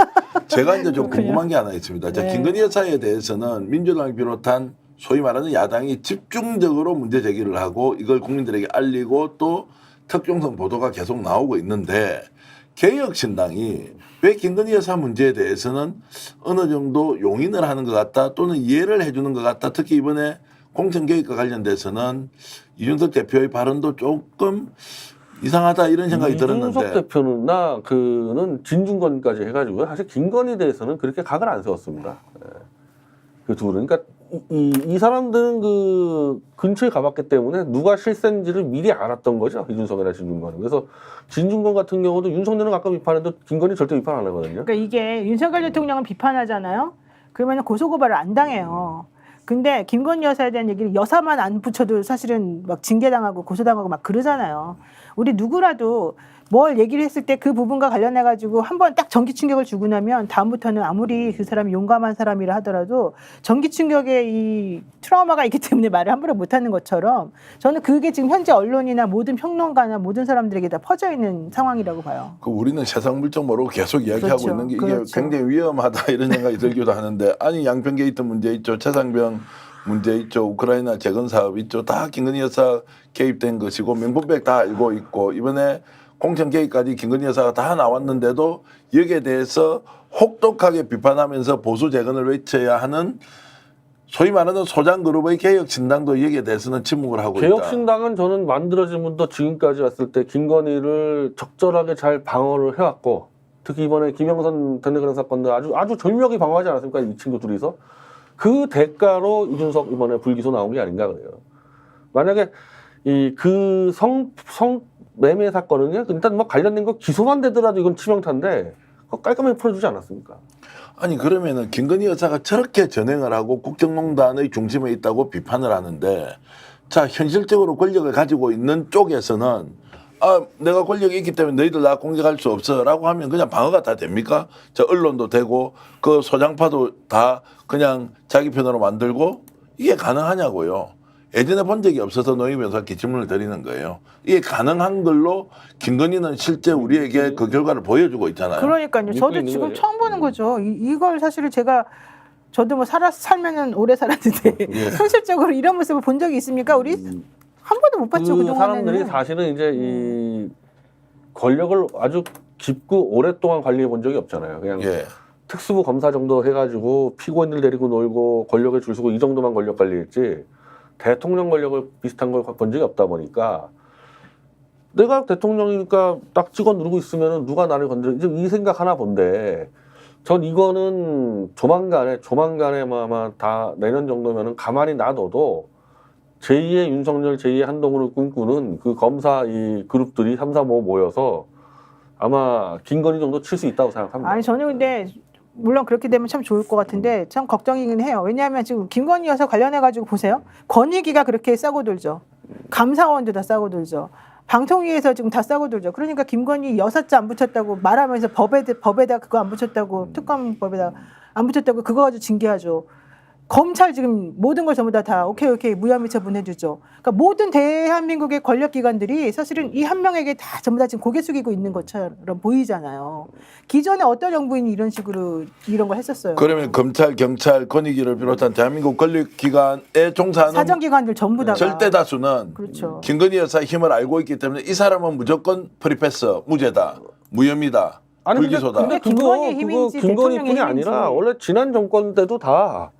제가 이제 좀 궁금한 게 하나 있습니다. 자, 네. 김건희 여사에 대해서는 민주당을 비롯한 소위 말하는 야당이 집중적으로 문제 제기를 하고 이걸 국민들에게 알리고 또 특종성 보도가 계속 나오고 있는데 개혁신당이 왜 김건희 여사 문제에 대해서는 어느 정도 용인을 하는 것 같다 또는 이해를 해주는 것 같다. 특히 이번에 공천개혁과 관련돼서는 이준석 대표의 발언도 조금 이상하다 이런 생각이 들었는데 이준석 대표는 그는 진중권까지 해가지고 사실 김건희에 대해서는 그렇게 각을 안 세웠습니다. 그 둘은 그러니까 이 사람들은 그 근처에 가봤기 때문에 누가 실세인지를 미리 알았던 거죠. 이준석이나 진중권은. 그래서 진중권 같은 경우도 윤석열은 가끔 비판해도 김건희 절대 비판 안 하거든요. 그러니까 이게 윤석열 대통령은 비판하잖아요. 그러면 고소고발을 안 당해요. 근데 김건희 여사에 대한 얘기를 여사만 안 붙여도 사실은 막 징계당하고 고소당하고 막 그러잖아요. 우리 누구라도 뭘 얘기를 했을 때 그 부분과 관련해 가지고 한번 딱 전기 충격을 주고 나면 다음부터는 아무리 그 사람이 용감한 사람이라 하더라도 전기 충격의 이 트라우마가 있기 때문에 말을 함부로 못하는 것처럼 저는 그게 지금 현재 언론이나 모든 평론가나 모든 사람들에게 다 퍼져 있는 상황이라고 봐요. 그 우리는 세상 물정 모르고 계속 이야기하고 그렇죠. 있는 게 이게 그렇죠. 굉장히 위험하다 이런 생각이 들기도 하는데 아니 양평 게이트 문제 있죠. 최상병 문제 있죠. 우크라이나 재건 사업 있죠. 다 김건희 여사 개입된 것이고 명분백 다 알고 있고 이번에 공천 개입까지 김건희 여사가 다 나왔는데도 여기에 대해서 혹독하게 비판하면서 보수 재건을 외쳐야 하는 소위 말하는 소장그룹의 개혁신당도 여기에 대해서는 침묵을 하고 있다. 개혁신당은 저는 만들어진 분도 지금까지 왔을 때 김건희를 적절하게 잘 방어를 해왔고 특히 이번에 김영선 전대그런 사건도 아주 절묘하게 방어하지 않았습니까? 이 친구 둘이서. 그 대가로 이준석 이번에 불기소 나온 게 아닌가 그래요. 만약에 그 성매매 사건은요. 일단 뭐 관련된 거 기소만 되더라도 이건 치명타인데 그거 깔끔하게 풀어주지 않았습니까? 아니 그러면은 김건희 여사가 저렇게 전행을 하고 국정농단의 중심에 있다고 비판을 하는데 자 현실적으로 권력을 가지고 있는 쪽에서는 내가 권력이 있기 때문에 너희들 나 공격할 수 없어라고 하면 그냥 방어가 다 됩니까? 저 언론도 되고 그 소장파도 다 그냥 자기 편으로 만들고 이게 가능하냐고요. 예전에 본 적이 없어서 노희 변호사께 질문을 드리는 거예요. 이게 가능한 걸로 김건희는 실제 우리에게 그 결과를 보여주고 있잖아요. 그러니까요. 저도 있는 지금 거예요. 처음 보는 거죠. 이걸 사실은 저도 뭐 살면은 오래 살았는데 현실적으로 이런 모습을 본 적이 있습니까? 우리 한 번도 못 봤죠. 그 그동안에는. 사람들이 사실은 이제 이 권력을 아주 깊고 오랫동안 관리해 본 적이 없잖아요. 그냥 예. 특수부 검사 정도 해가지고 피고인들 데리고 놀고 권력에 줄 서고 이 정도만 권력 관리했지 대통령 권력을 비슷한 걸 본 적이 없다 보니까 내가 대통령이니까 딱 찍어 누르고 있으면 누가 나를 건드려 이제 이 생각 하나 본데 전 이거는 조만간에 아마 다 내년 정도면은 가만히 놔둬도 제2의 윤석열, 제2의 한동훈을 꿈꾸는 그 검사 이 그룹들이 3, 4, 5 모여서 아마 김건희 정도 칠 수 있다고 생각합니다. 아니 저는 근데 물론 그렇게 되면 참 좋을 것 같은데 참 걱정이긴 해요. 왜냐하면 지금 김건희 여사 관련해 가지고 보세요. 권익위가 그렇게 싸고 돌죠. 감사원도 다 싸고 돌죠. 방통위에서 지금 다 싸고 돌죠. 그러니까 김건희 여사자 안 붙였다고 말하면서 법에다 그거 안 붙였다고 특검법에다 안 붙였다고 그거 가지고 징계하죠. 검찰 지금 모든 걸 전부 다 오케이 무혐의 처분해주죠. 그러니까 모든 대한민국의 권력기관들이 사실은 이 한 명에게 다 전부 다 지금 고개 숙이고 있는 것처럼 보이잖아요. 기존에 어떤 정부인이 이런 식으로 이런 걸 했었어요. 그러면 검찰, 경찰, 권익위를 비롯한 대한민국 권력기관에 종사하는 사정기관들 전부 다가 절대 다수는 그렇죠. 김건희 여사의 힘을 알고 있기 때문에 이 사람은 무조건 프리패스, 무죄다, 무혐의다, 불기소다. 근데 김건희의 힘인지 김건희뿐이 대통령의 아니라 힘인지. 원래 지난 정권 때도 다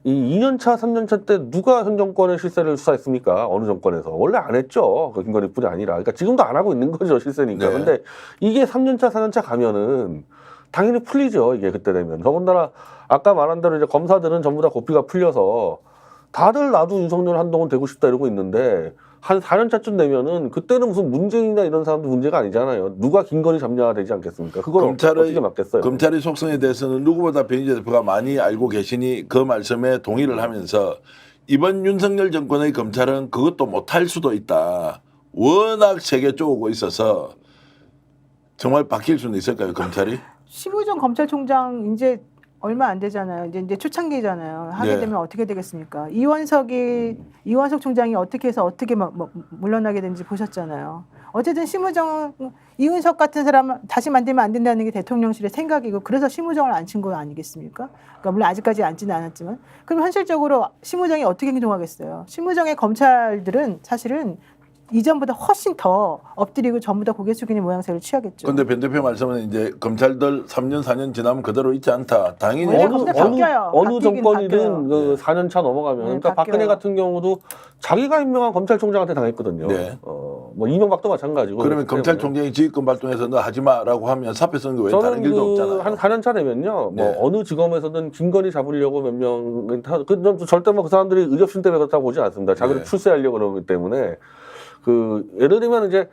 이 2년차, 3년차 때 누가 현 정권의 실세를 수사했습니까? 어느 정권에서. 원래 안 했죠. 그 김건희뿐이 아니라. 그러니까 지금도 안 하고 있는 거죠, 실세니까. 네. 근데 이게 3년차, 4년차 가면은 당연히 풀리죠. 이게 그때 되면. 더군다나 아까 말한 대로 이제 검사들은 전부 다 고삐가 풀려서 다들 나도 윤석열 한동훈 되고 싶다 이러고 있는데 한 4년차쯤 되면은 그때는 무슨 문재인이나 이런 사람도 문제가 아니잖아요. 누가 김건희 잡냐가 되지 않겠습니까? 그걸 어떻게 막겠어요? 검찰의 속성에 대해서는 누구보다 변희재 대표가 많이 알고 계시니 그 말씀에 동의를 하면서 이번 윤석열 정권의 검찰은 그것도 못할 수도 있다. 워낙 세게 쪼고 있어서 정말 바뀔 수는 있을까요, 검찰이? 심우정 검찰총장 이제 얼마 안 되잖아요. 이제 초창기잖아요. 하게 네. 되면 어떻게 되겠습니까? 이원석 총장이 어떻게 해서 어떻게 물러나게 되는지 보셨잖아요. 어쨌든 심우정, 이윤석 같은 사람 다시 만들면 안 된다는 게 대통령실의 생각이고 그래서 심우정을 앉힌 거 아니겠습니까? 그러니까 물론 아직까지 앉지는 않았지만 그럼 현실적으로 심우정이 어떻게 행동하겠어요? 심우정의 검찰들은 사실은 이전보다 훨씬 더 엎드리고 전부 다 고개 숙이는 모양새를 취하겠죠. 그런데 변 대표 말씀은 이제 검찰들 3년 4년 지나면 그대로 있지 않다. 당연히 원래 검찰 바뀌어요. 어느 바뀌긴 정권이든 바뀌어요. 그 4년 차 넘어가면 네, 그러니까 박근혜 바뀌어요. 같은 경우도 자기가 임명한 검찰총장한테 당했거든요. 네. 뭐 이명박도 마찬가지고. 그러면 그렇기 때문에. 검찰총장이 지휘권 발동해서 너 하지 마라고 하면 사표 쓰는 게 왜 다른 저는 길도 그 없잖아요. 한 4년 차 되면요. 네. 뭐 어느 지검에서든 김건희 잡으려고 몇 명은 절대 뭐 그 사람들이 의협심 때문에 그렇다고 보지 않습니다. 자기를 네. 출세하려고 그러기 때문에 그 예를 들면 이제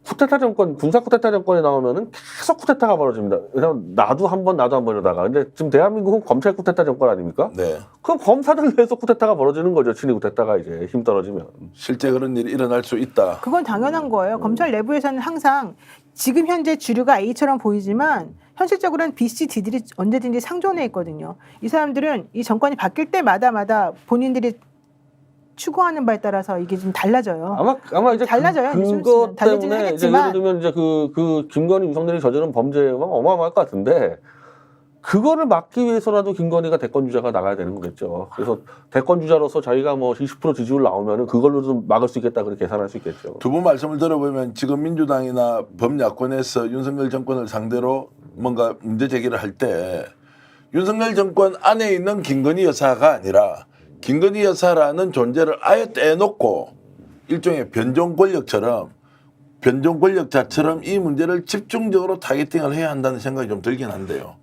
쿠데타 정권, 군사 쿠데타 정권이 나오면은 계속 쿠데타가 벌어집니다. 왜냐면 나도 한 번 이러다가. 근데 지금 대한민국은 검찰 쿠데타 정권 아닙니까? 네. 그럼 검사들 내에서 쿠데타가 벌어지는 거죠. 친위 쿠데타가 이제 힘 떨어지면. 실제 그런 일이 일어날 수 있다. 그건 당연한 거예요. 검찰 내부에서는 항상 지금 현재 주류가 A처럼 보이지만 현실적으로는 B, C, D들이 언제든지 상존해 있거든요. 이 사람들은 이 정권이 바뀔 때마다 본인들이 추구하는 바에 따라서 이게 좀 달라져요. 아마 이제 달라져요. 그것 달라지긴 때문에 이제 하겠지만. 예를 들면 이제 그 김건희, 윤석열이 저지른 범죄가 어마어마할 것 같은데 그거를 막기 위해서라도 김건희가 대권 주자가 나가야 되는 거겠죠. 그래서 대권 주자로서 자기가 뭐 20% 지지율 나오면은 그걸로 좀 막을 수 있겠다 그렇게 계산할 수 있겠죠. 두 분 말씀을 들어보면 지금 민주당이나 범야권에서 윤석열 정권을 상대로 뭔가 문제 제기를 할 때 윤석열 정권 안에 있는 김건희 여사가 아니라 김건희 여사라는 존재를 아예 떼놓고 일종의 변종 권력자처럼 이 문제를 집중적으로 타겟팅을 해야 한다는 생각이 좀 들긴 한데요.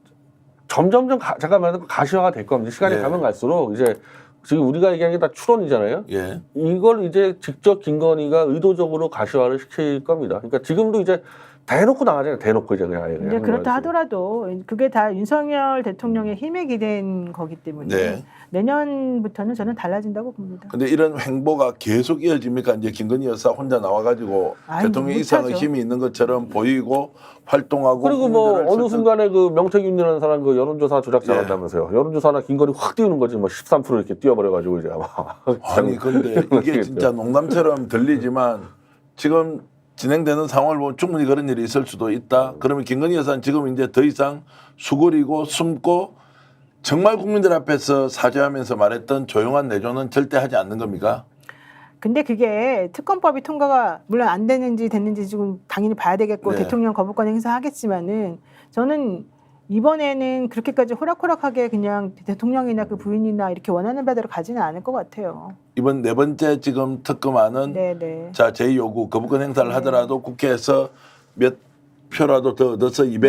점점점 잠깐 말해도 가시화가 될 겁니다. 시간이 네. 가면 갈수록 이제 지금 우리가 얘기하는 게 다 추론이잖아요. 예. 이걸 이제 직접 김건희가 의도적으로 가시화를 시킬 겁니다. 그러니까 지금도 이제 대놓고 나가잖아요. 대놓고 이제 그냥 아예 이제 하는 그렇다 거지. 하더라도 그게 다 윤석열 대통령의 힘에 기댄 거기 때문에 네. 내년부터는 저는 달라진다고 봅니다. 근데 이런 행보가 계속 이어집니까? 이제 김건희 여사 혼자 나와가지고 아이, 대통령 못하죠. 이상의 힘이 있는 것처럼 보이고 활동하고 그리고 뭐 국민들을 어느 설득- 순간에 그 명태균이라는 사람 그 여론조사 조작 예. 잘한다면서요. 여론조사나 김건희 확 띄우는 거지 뭐 13% 이렇게 띄워버려가지고 이제 아마. 아니 근데 이게 진짜 농담처럼 들리지만 지금 진행되는 상황을 보면 충분히 그런 일이 있을 수도 있다. 그러면 김건희 여사는 지금 이제 더 이상 수그리고 숨고 정말 국민들 앞에서 사죄하면서 말했던 조용한 내조는 절대 하지 않는 겁니까? 근데 그게 특검법이 통과가 물론 안 되는지 됐는지 지금 당연히 봐야 되겠고 네. 대통령 거부권 행사하겠지만은 저는 이번에는 그렇게까지 호락호락하게 그냥 대통령이나 그 부인이나 이렇게 원하는 바대로 가지는 않을 것 같아요. 이번 네 번째 지금 특검안은 네네. 자 제2요구 거부권 행사를 네. 하더라도 국회에서 몇 표라도 더 넣어서 200표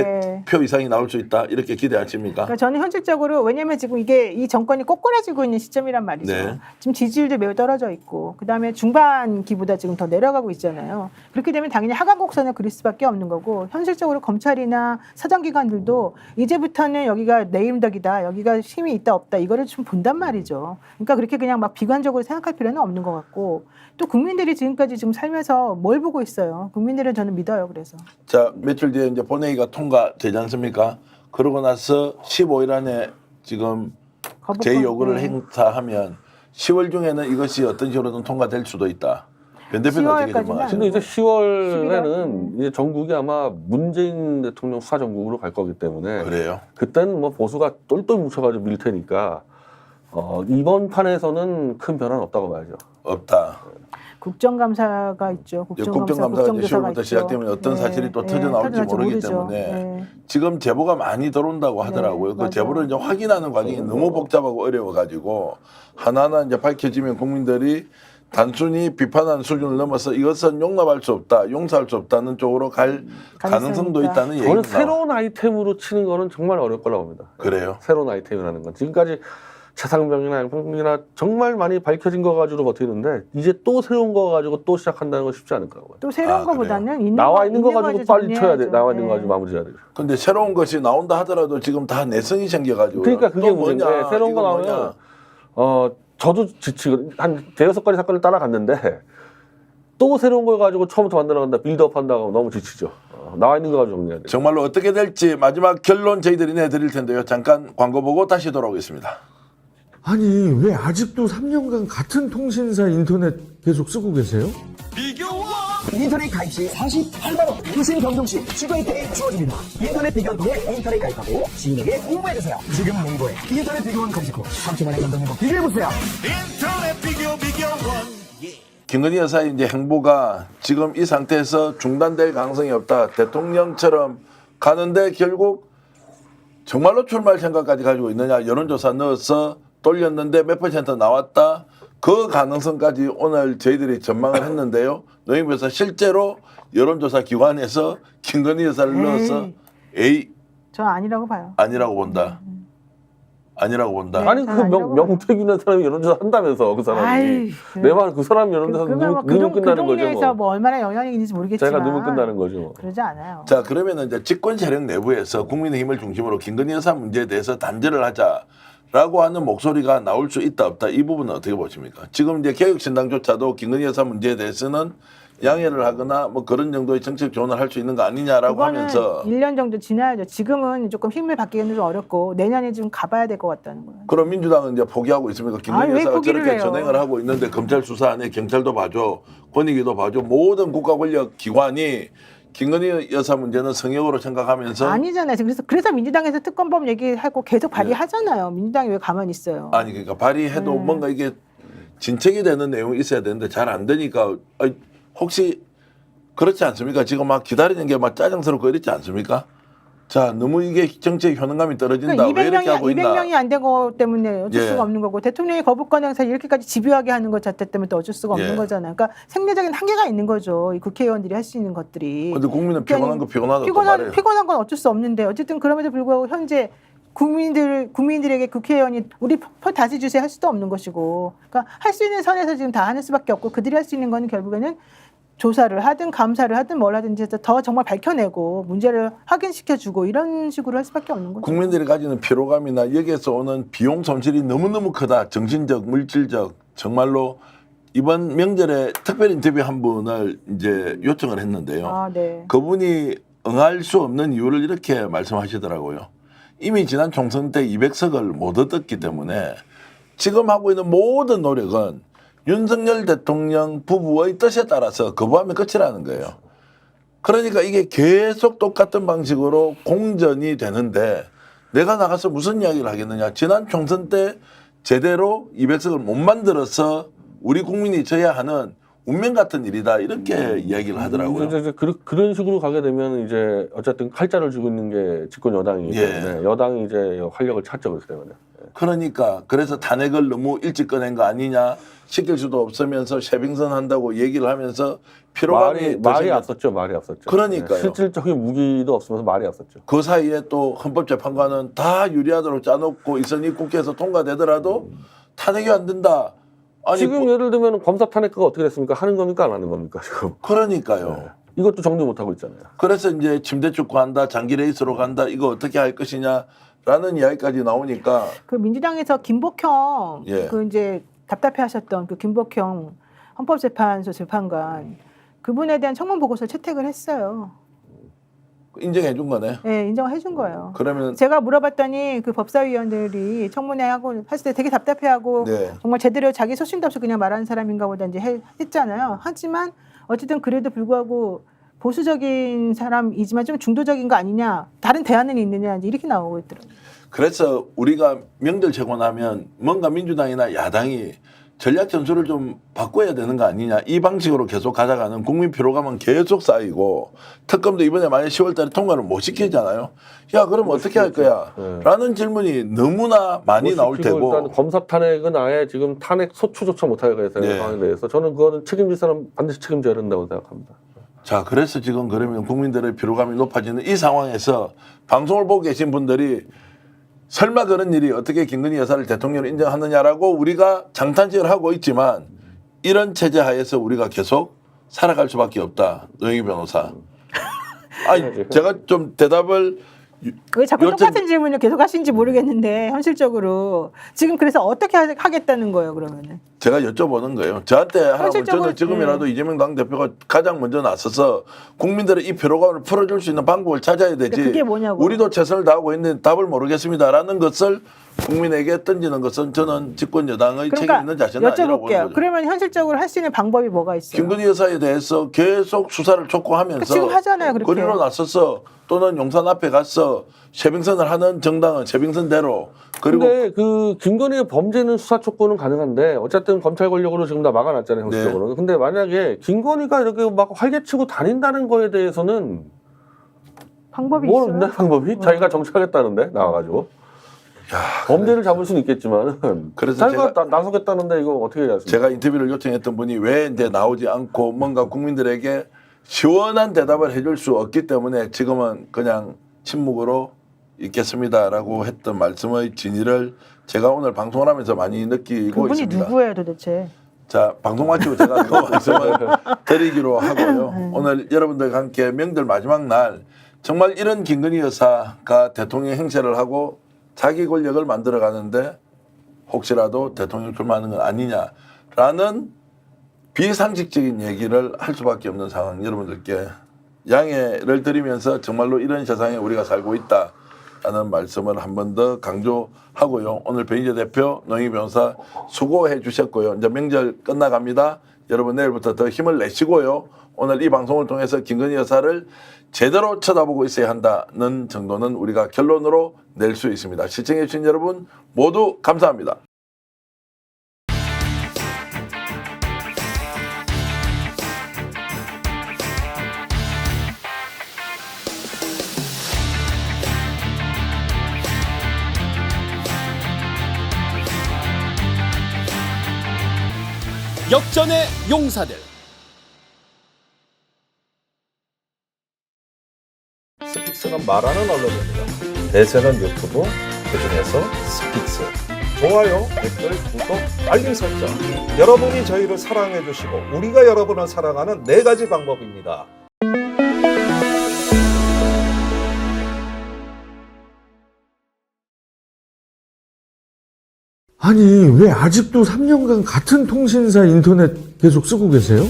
네. 이상이 나올 수 있다 이렇게 기대하십니까? 그러니까 저는 현실적으로 왜냐하면 지금 이게 이 정권이 꼬꾸라지고 있는 시점이란 말이죠. 네. 지금 지지율도 매우 떨어져 있고 그다음에 중반기보다 지금 더 내려가고 있잖아요. 그렇게 되면 당연히 하강 곡선을 그릴 수밖에 없는 거고 현실적으로 검찰이나 사정기관들도 이제부터는 여기가 내임덕이다. 여기가 힘이 있다 없다. 이거를 좀 본단 말이죠. 그러니까 그렇게 그냥 막 비관적으로 생각할 필요는 없는 것 같고 또 국민들이 지금까지 지금 살면서 뭘 보고 있어요. 국민들은 저는 믿어요. 그래서. 자 며칠 뒤에 이제 본회의가 통과되지 않습니까? 그러고 나서 15일 안에 지금 거부권, 제2요구를 네. 행사하면 10월 중에는 이것이 어떤 식으로든 통과될 수도 있다. 변 대표는 어떻게 10월까지는 생각하십니까? 근데 이제 10월에는 11월? 이제 전국이 아마 문재인 대통령 수사 전국으로 갈 거기 때문에 그래요. 그때는 뭐 보수가 똘똘 뭉쳐가지고 밀 테니까 이번 판에서는 큰 변화는 없다고 봐야죠. 없다. 국정감사가 있죠. 국정감사가 국정조사가 10월부터 시작되면 어떤 사실이 또 터져나올지 터져나올지 모르기 모르죠. 때문에 네. 지금 제보가 많이 들어온다고 하더라고요. 그 맞아요. 제보를 이제 확인하는 과정이 너무 복잡하고 어려워가지고 하나하나 이제 밝혀지면 국민들이 단순히 비판하는 수준을 넘어서 이것은 용납할 수 없다, 용서할 수 없다는 쪽으로 갈 가능성도 있다. 있다는 저는 얘기입니다. 새로운 아이템으로 치는 거는 정말 어려울 거라고 봅니다. 그래요? 새로운 아이템이라는 건 지금까지 최상병이나 양평이나 정말 많이 밝혀진 거 가지고 버티는데 이제 또 새로운 거 가지고 또 시작한다는 건 쉽지 않을 거고요. 또 새로운 아, 거보다는 있는 나와 있는 거 가지고 가지고 빨리 쳐야 돼. 정리해야죠. 나와 있는 거 네. 가지고 마무리해야 돼. 근데 새로운 것이 나온다 하더라도 지금 다 내성이 생겨가지고 그러니까 그게 문제인데 새로운 거 나오면 저도 지치고 한 대여섯 가지 사건을 따라갔는데 또 새로운 걸 가지고 처음부터 만들어간다 빌드업 한다고 너무 지치죠. 나와 있는 거 가지고 정리해야 돼. 정말로 어떻게 될지 마지막 결론 저희들이 내드릴 텐데요. 잠깐 광고 보고 다시 돌아오겠습니다. 아니 왜 아직도 3년간 같은 통신사 인터넷 계속 쓰고 계세요? 인터넷 가입 시 48만원 유심 경종 시 추가 혜택이 주어집니다. 인터넷 비교원 통해 인터넷 가입하고 지인에게 홍보해주세요. 지금 네이버에 인터넷 비교원 검색 후 3초만에 감동 행복 비교해보세요. 김건희 여사의 이제 행보가 지금 이 상태에서 중단될 가능성이 없다. 대통령처럼 가는데 결국 정말로 출마할 생각까지 가지고 있느냐. 여론조사 넣어서 돌렸는데 몇 % 나왔다. 그 가능성까지 오늘 저희들이 전망을 했는데요. 노영민 여사 실제로 여론조사 기관에서 김건희 여사를 넣어서 저 아니라고 봐요. 아니라고 본다. 아니라고 본다. 네. 아니 그 아니라고 명태균이라는 사람이 여론조사 한다면서 그 사람이 아이, 내 말 그 사람 여론조사 넣으면 끝나는 거죠. 동네에서 뭐 얼마나 영향이 있는지 모르겠지만 제가 넣으면 끝나는 거죠. 그러지 않아요. 자, 그러면은 이제 집권 세력 내부에서 국민의힘을 중심으로 김건희 여사 문제에 대해서 단절을 하자라고 하는 목소리가 나올 수 있다 없다 이 부분은 어떻게 보십니까? 지금 이제 개혁신당조차도 김건희 여사 문제에 대해서는 양해를 하거나 뭐 그런 정도의 정책 조언을 할 수 있는 거 아니냐라고 그거는 하면서 1년 정도 지나야죠. 지금은 조금 힘을 받기는 좀 어렵고 내년에 좀 가봐야 될 것 같다는 거예요. 그럼 민주당은 이제 포기하고 있습니까? 김건희 아니, 왜 여사가 포기를 저렇게 해요? 전행을 하고 있는데 검찰 수사 안에 경찰도 봐줘, 권익위도 봐줘, 모든 국가 권력 기관이 김건희 여사 문제는 성역으로 생각하면서 아니잖아요. 그래서 민주당에서 특검법 얘기하고 계속 발의하잖아요. 민주당이 왜 가만히 있어요? 아니 그러니까 발의해도 뭔가 이게 진척이 되는 내용이 있어야 되는데 잘 안 되니까 혹시 그렇지 않습니까? 지금 막 기다리는 게 막 짜증스럽고 이렇지 않습니까? 자, 너무 이게 정책 효능감이 떨어진다. 그러니까 왜 이렇게 하고 있나? 200명이 안 된 거 때문에 어쩔 예. 수가 없는 거고 대통령이 거부권 행사 이렇게까지 집요하게 하는 것 자체 때문에 또 어쩔 수가 없는 예. 거잖아요. 그러니까 생리적인 한계가 있는 거죠. 이 국회의원들이 할 수 있는 것들이. 근데 국민은 피곤한 거 피곤하다 또 말해요. 피곤한 건 어쩔 수 없는데 어쨌든 그럼에도 불구하고 현재 국민들에게 국회의원이 우리 표 다시 주세요 할 수도 없는 것이고, 그러니까 할 수 있는 선에서 지금 다 하는 수밖에 없고 그들이 할 수 있는 건 결국에는 조사를 하든 감사를 하든 뭘 하든지 해서 더 정말 밝혀내고 문제를 확인시켜주고 이런 식으로 할 수밖에 없는 거죠. 국민들이 가지는 피로감이나 여기에서 오는 비용 손실이 너무너무 크다. 정신적, 물질적 정말로 이번 명절에 특별 인터뷰 한 분을 이제 요청을 했는데요. 아, 네. 그분이 응할 수 없는 이유를 이렇게 말씀하시더라고요. 이미 지난 총선 때 200석을 못 얻었기 때문에 지금 하고 있는 모든 노력은 윤석열 대통령 부부의 뜻에 따라서 거부하면 끝이라는 거예요. 그러니까 이게 계속 똑같은 방식으로 공전이 되는데 내가 나가서 무슨 이야기를 하겠느냐. 지난 총선 때 제대로 200석을 못 만들어서 우리 국민이 져야 하는 운명 같은 일이다. 이렇게 이야기를 하더라고요. 이제 그런 식으로 가게 되면 이제 어쨌든 칼자를 쥐고 있는 게 집권 여당이기 때문에 여당이 이제 활력을 찾죠. 그래서 그러니까 그래서 탄핵을 너무 일찍 꺼낸 거 아니냐. 시킬 수도 없으면서 쉐빙선 한다고 얘기를 하면서 피로감이 말이 앞섰죠. 말이 앞섰죠. 그러니까요. 실질적인 무기도 없으면서 말이 앞섰죠. 그 사이에 또 헌법재판관은 다 유리하도록 짜놓고 있으니 국회에서 통과되더라도 탄핵이 안 된다. 아니 지금 예를 들면 검사 탄핵가 어떻게 됐습니까? 하는 겁니까? 안 하는 겁니까? 지금 그러니까요. 이것도 정리 못 하고 있잖아요. 그래서 이제 침대 축구 한다, 장기 레이스로 간다, 이거 어떻게 할 것이냐라는 이야기까지 나오니까 그 민주당에서 김복형 예. 그 이제 답답해하셨던 그 김복형 헌법재판소 재판관 그분에 대한 청문 보고서 채택을 했어요. 인정해 준 거네. 네, 인정을 해준 거예요. 그러면 제가 물어봤더니 그 법사위원들이 청문회 하고 했을 때 되게 답답해하고 네. 정말 제대로 자기 소신도 없이 그냥 말하는 사람인가 보다 이제 했잖아요. 하지만 어쨌든 그래도 불구하고 보수적인 사람이지만 좀 중도적인 거 아니냐, 다른 대안은 있느냐 이제 이렇게 나오고 있더라고요. 그래서 우리가 명절 채고 나면 뭔가 민주당이나 야당이 전략 전술을 좀 바꿔야 되는 거 아니냐. 이 방식으로 계속 가져가는 국민 피로감은 계속 쌓이고 특검도 이번에 만약 10월 달에 통과를 못 시키잖아요. 야 그럼 어떻게 할 거야? 네. 라는 질문이 너무나 많이 나올 일단 테고 검사 탄핵은 아예 지금 탄핵 소추조차 못하게 되는 네. 상황에 대해서 저는 그거는 책임질 사람 반드시 책임져야 된다고 생각합니다. 자 그래서 지금 그러면 국민들의 피로감이 높아지는 이 상황에서 방송을 보고 계신 분들이 설마 그런 일이 어떻게 김건희 여사를 대통령으로 인정하느냐라고 우리가 장탄식을 하고 있지만 이런 체제 하에서 우리가 계속 살아갈 수밖에 없다. 노영희 변호사. 아니 제가 좀 대답을 왜 자꾸 여튼- 똑같은 질문을 계속 하시는지 모르겠는데 현실적으로 지금 그래서 어떻게 하겠다는 거예요 그러면은? 제가 여쭤보는 거예요. 저한테 하라고 현실적으로- 저는 지금이라도 이재명 당대표가 가장 먼저 나서서 국민들의 이 피로감을 풀어줄 수 있는 방법을 찾아야 되지. 그게 뭐냐고. 우리도 최선을 다하고 있는데 답을 모르겠습니다라는 것을 국민에게 던지는 것은 저는 집권 여당의 책임 있는 자세는 아니라고 보는 여쭤볼게요. 거죠. 그러면 현실적으로 할 수 있는 방법이 뭐가 있어요? 김건희 여사에 대해서 계속 수사를 촉구하면서 지금 하잖아요, 그렇게. 거리로 나서서 또는 용산 앞에 가서 쇄빙선을 하는 정당은 쇄빙선대로 그리고 근데 그 김건희의 범죄는 수사 촉구는 가능한데 어쨌든 검찰 권력으로 지금 다 막아놨잖아요 형식적으로는. 근데 만약에 김건희가 이렇게 막 활개치고 다닌다는 거에 대해서는 방법이 뭐 있어요? 없나 방법이? 자기가 정치하겠다는데 나와가지고 범죄를 잡을 수는 있겠지만 그래서 자기가 제가- 나서겠다는데 이거 어떻게 해야 제가 인터뷰를 요청했던 분이 왜 이제 나오지 않고 뭔가 국민들에게 시원한 대답을 해줄 수 없기 때문에 지금은 그냥 침묵으로 있겠습니다라고 했던 말씀의 진위를 제가 오늘 방송을 하면서 많이 느끼고 그분이 있습니다. 누구예요 도대체? 자, 방송 마치고 제가 그 말씀을 드리기로 하고요. 오늘 여러분들과 함께 명절 마지막 날 정말 이런 김건희 여사가 대통령 행세를 하고 자기 권력을 만들어 가는데 혹시라도 대통령 출마하는 건 아니냐라는 비상식적인 얘기를 할 수밖에 없는 상황 여러분들께 양해를 드리면서 정말로 이런 세상에 우리가 살고 있다라는 말씀을 한 번 더 강조하고요. 오늘 배인재 대표, 노영희 변호사 수고해 주셨고요. 이제 명절 끝나갑니다. 여러분 내일부터 더 힘을 내시고요. 오늘 이 방송을 통해서 김건희 여사를 제대로 쳐다보고 있어야 한다는 정도는 우리가 결론으로 낼 수 있습니다. 시청해 주신 여러분 모두 감사합니다. 역전의 용사들. 스픽스는 말하는 언론입니다. 대세는 유튜브, 그중에서 스픽스. 좋아요, 댓글, 구독, 알림 설정. 여러분이 저희를 사랑해 주시고 우리가 여러분을 사랑하는 4가지 방법입니다. 아니, 왜 아직도 3년간 같은 통신사 인터넷 계속 쓰고 계세요?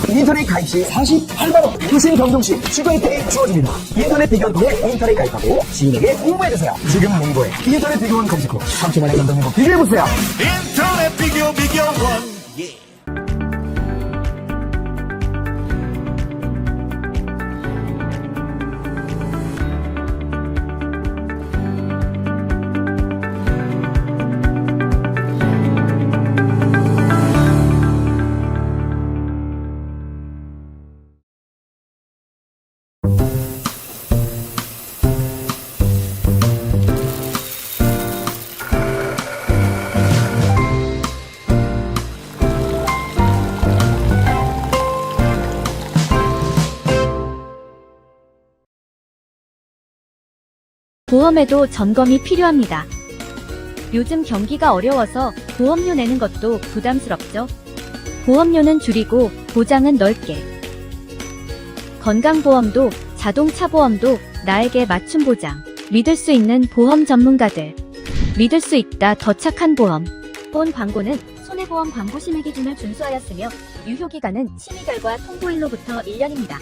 인터넷 가입 시 48만원, 유심 경종 시 추가 혜택이 주어집니다. 인터넷 비교원 통해 인터넷 가입하고 지인에게 홍보해주세요. 지금 네이버에 인터넷 비교원 검색 후 3초만에 감동 행복 비교해보세요. 인터넷 비교원 보험에도 점검이 필요합니다. 요즘 경기가 어려워서 보험료 내는 것도 부담스럽죠. 보험료는 줄이고 보장은 넓게. 건강보험도 자동차 보험도 나에게 맞춤 보장. 믿을 수 있는 보험 전문가들. 믿을 수 있다 더 착한 보험. 본 광고는 손해보험 광고 심의 기준을 준수하였으며 유효기간은 심의 결과 통보일로부터 1년입니다.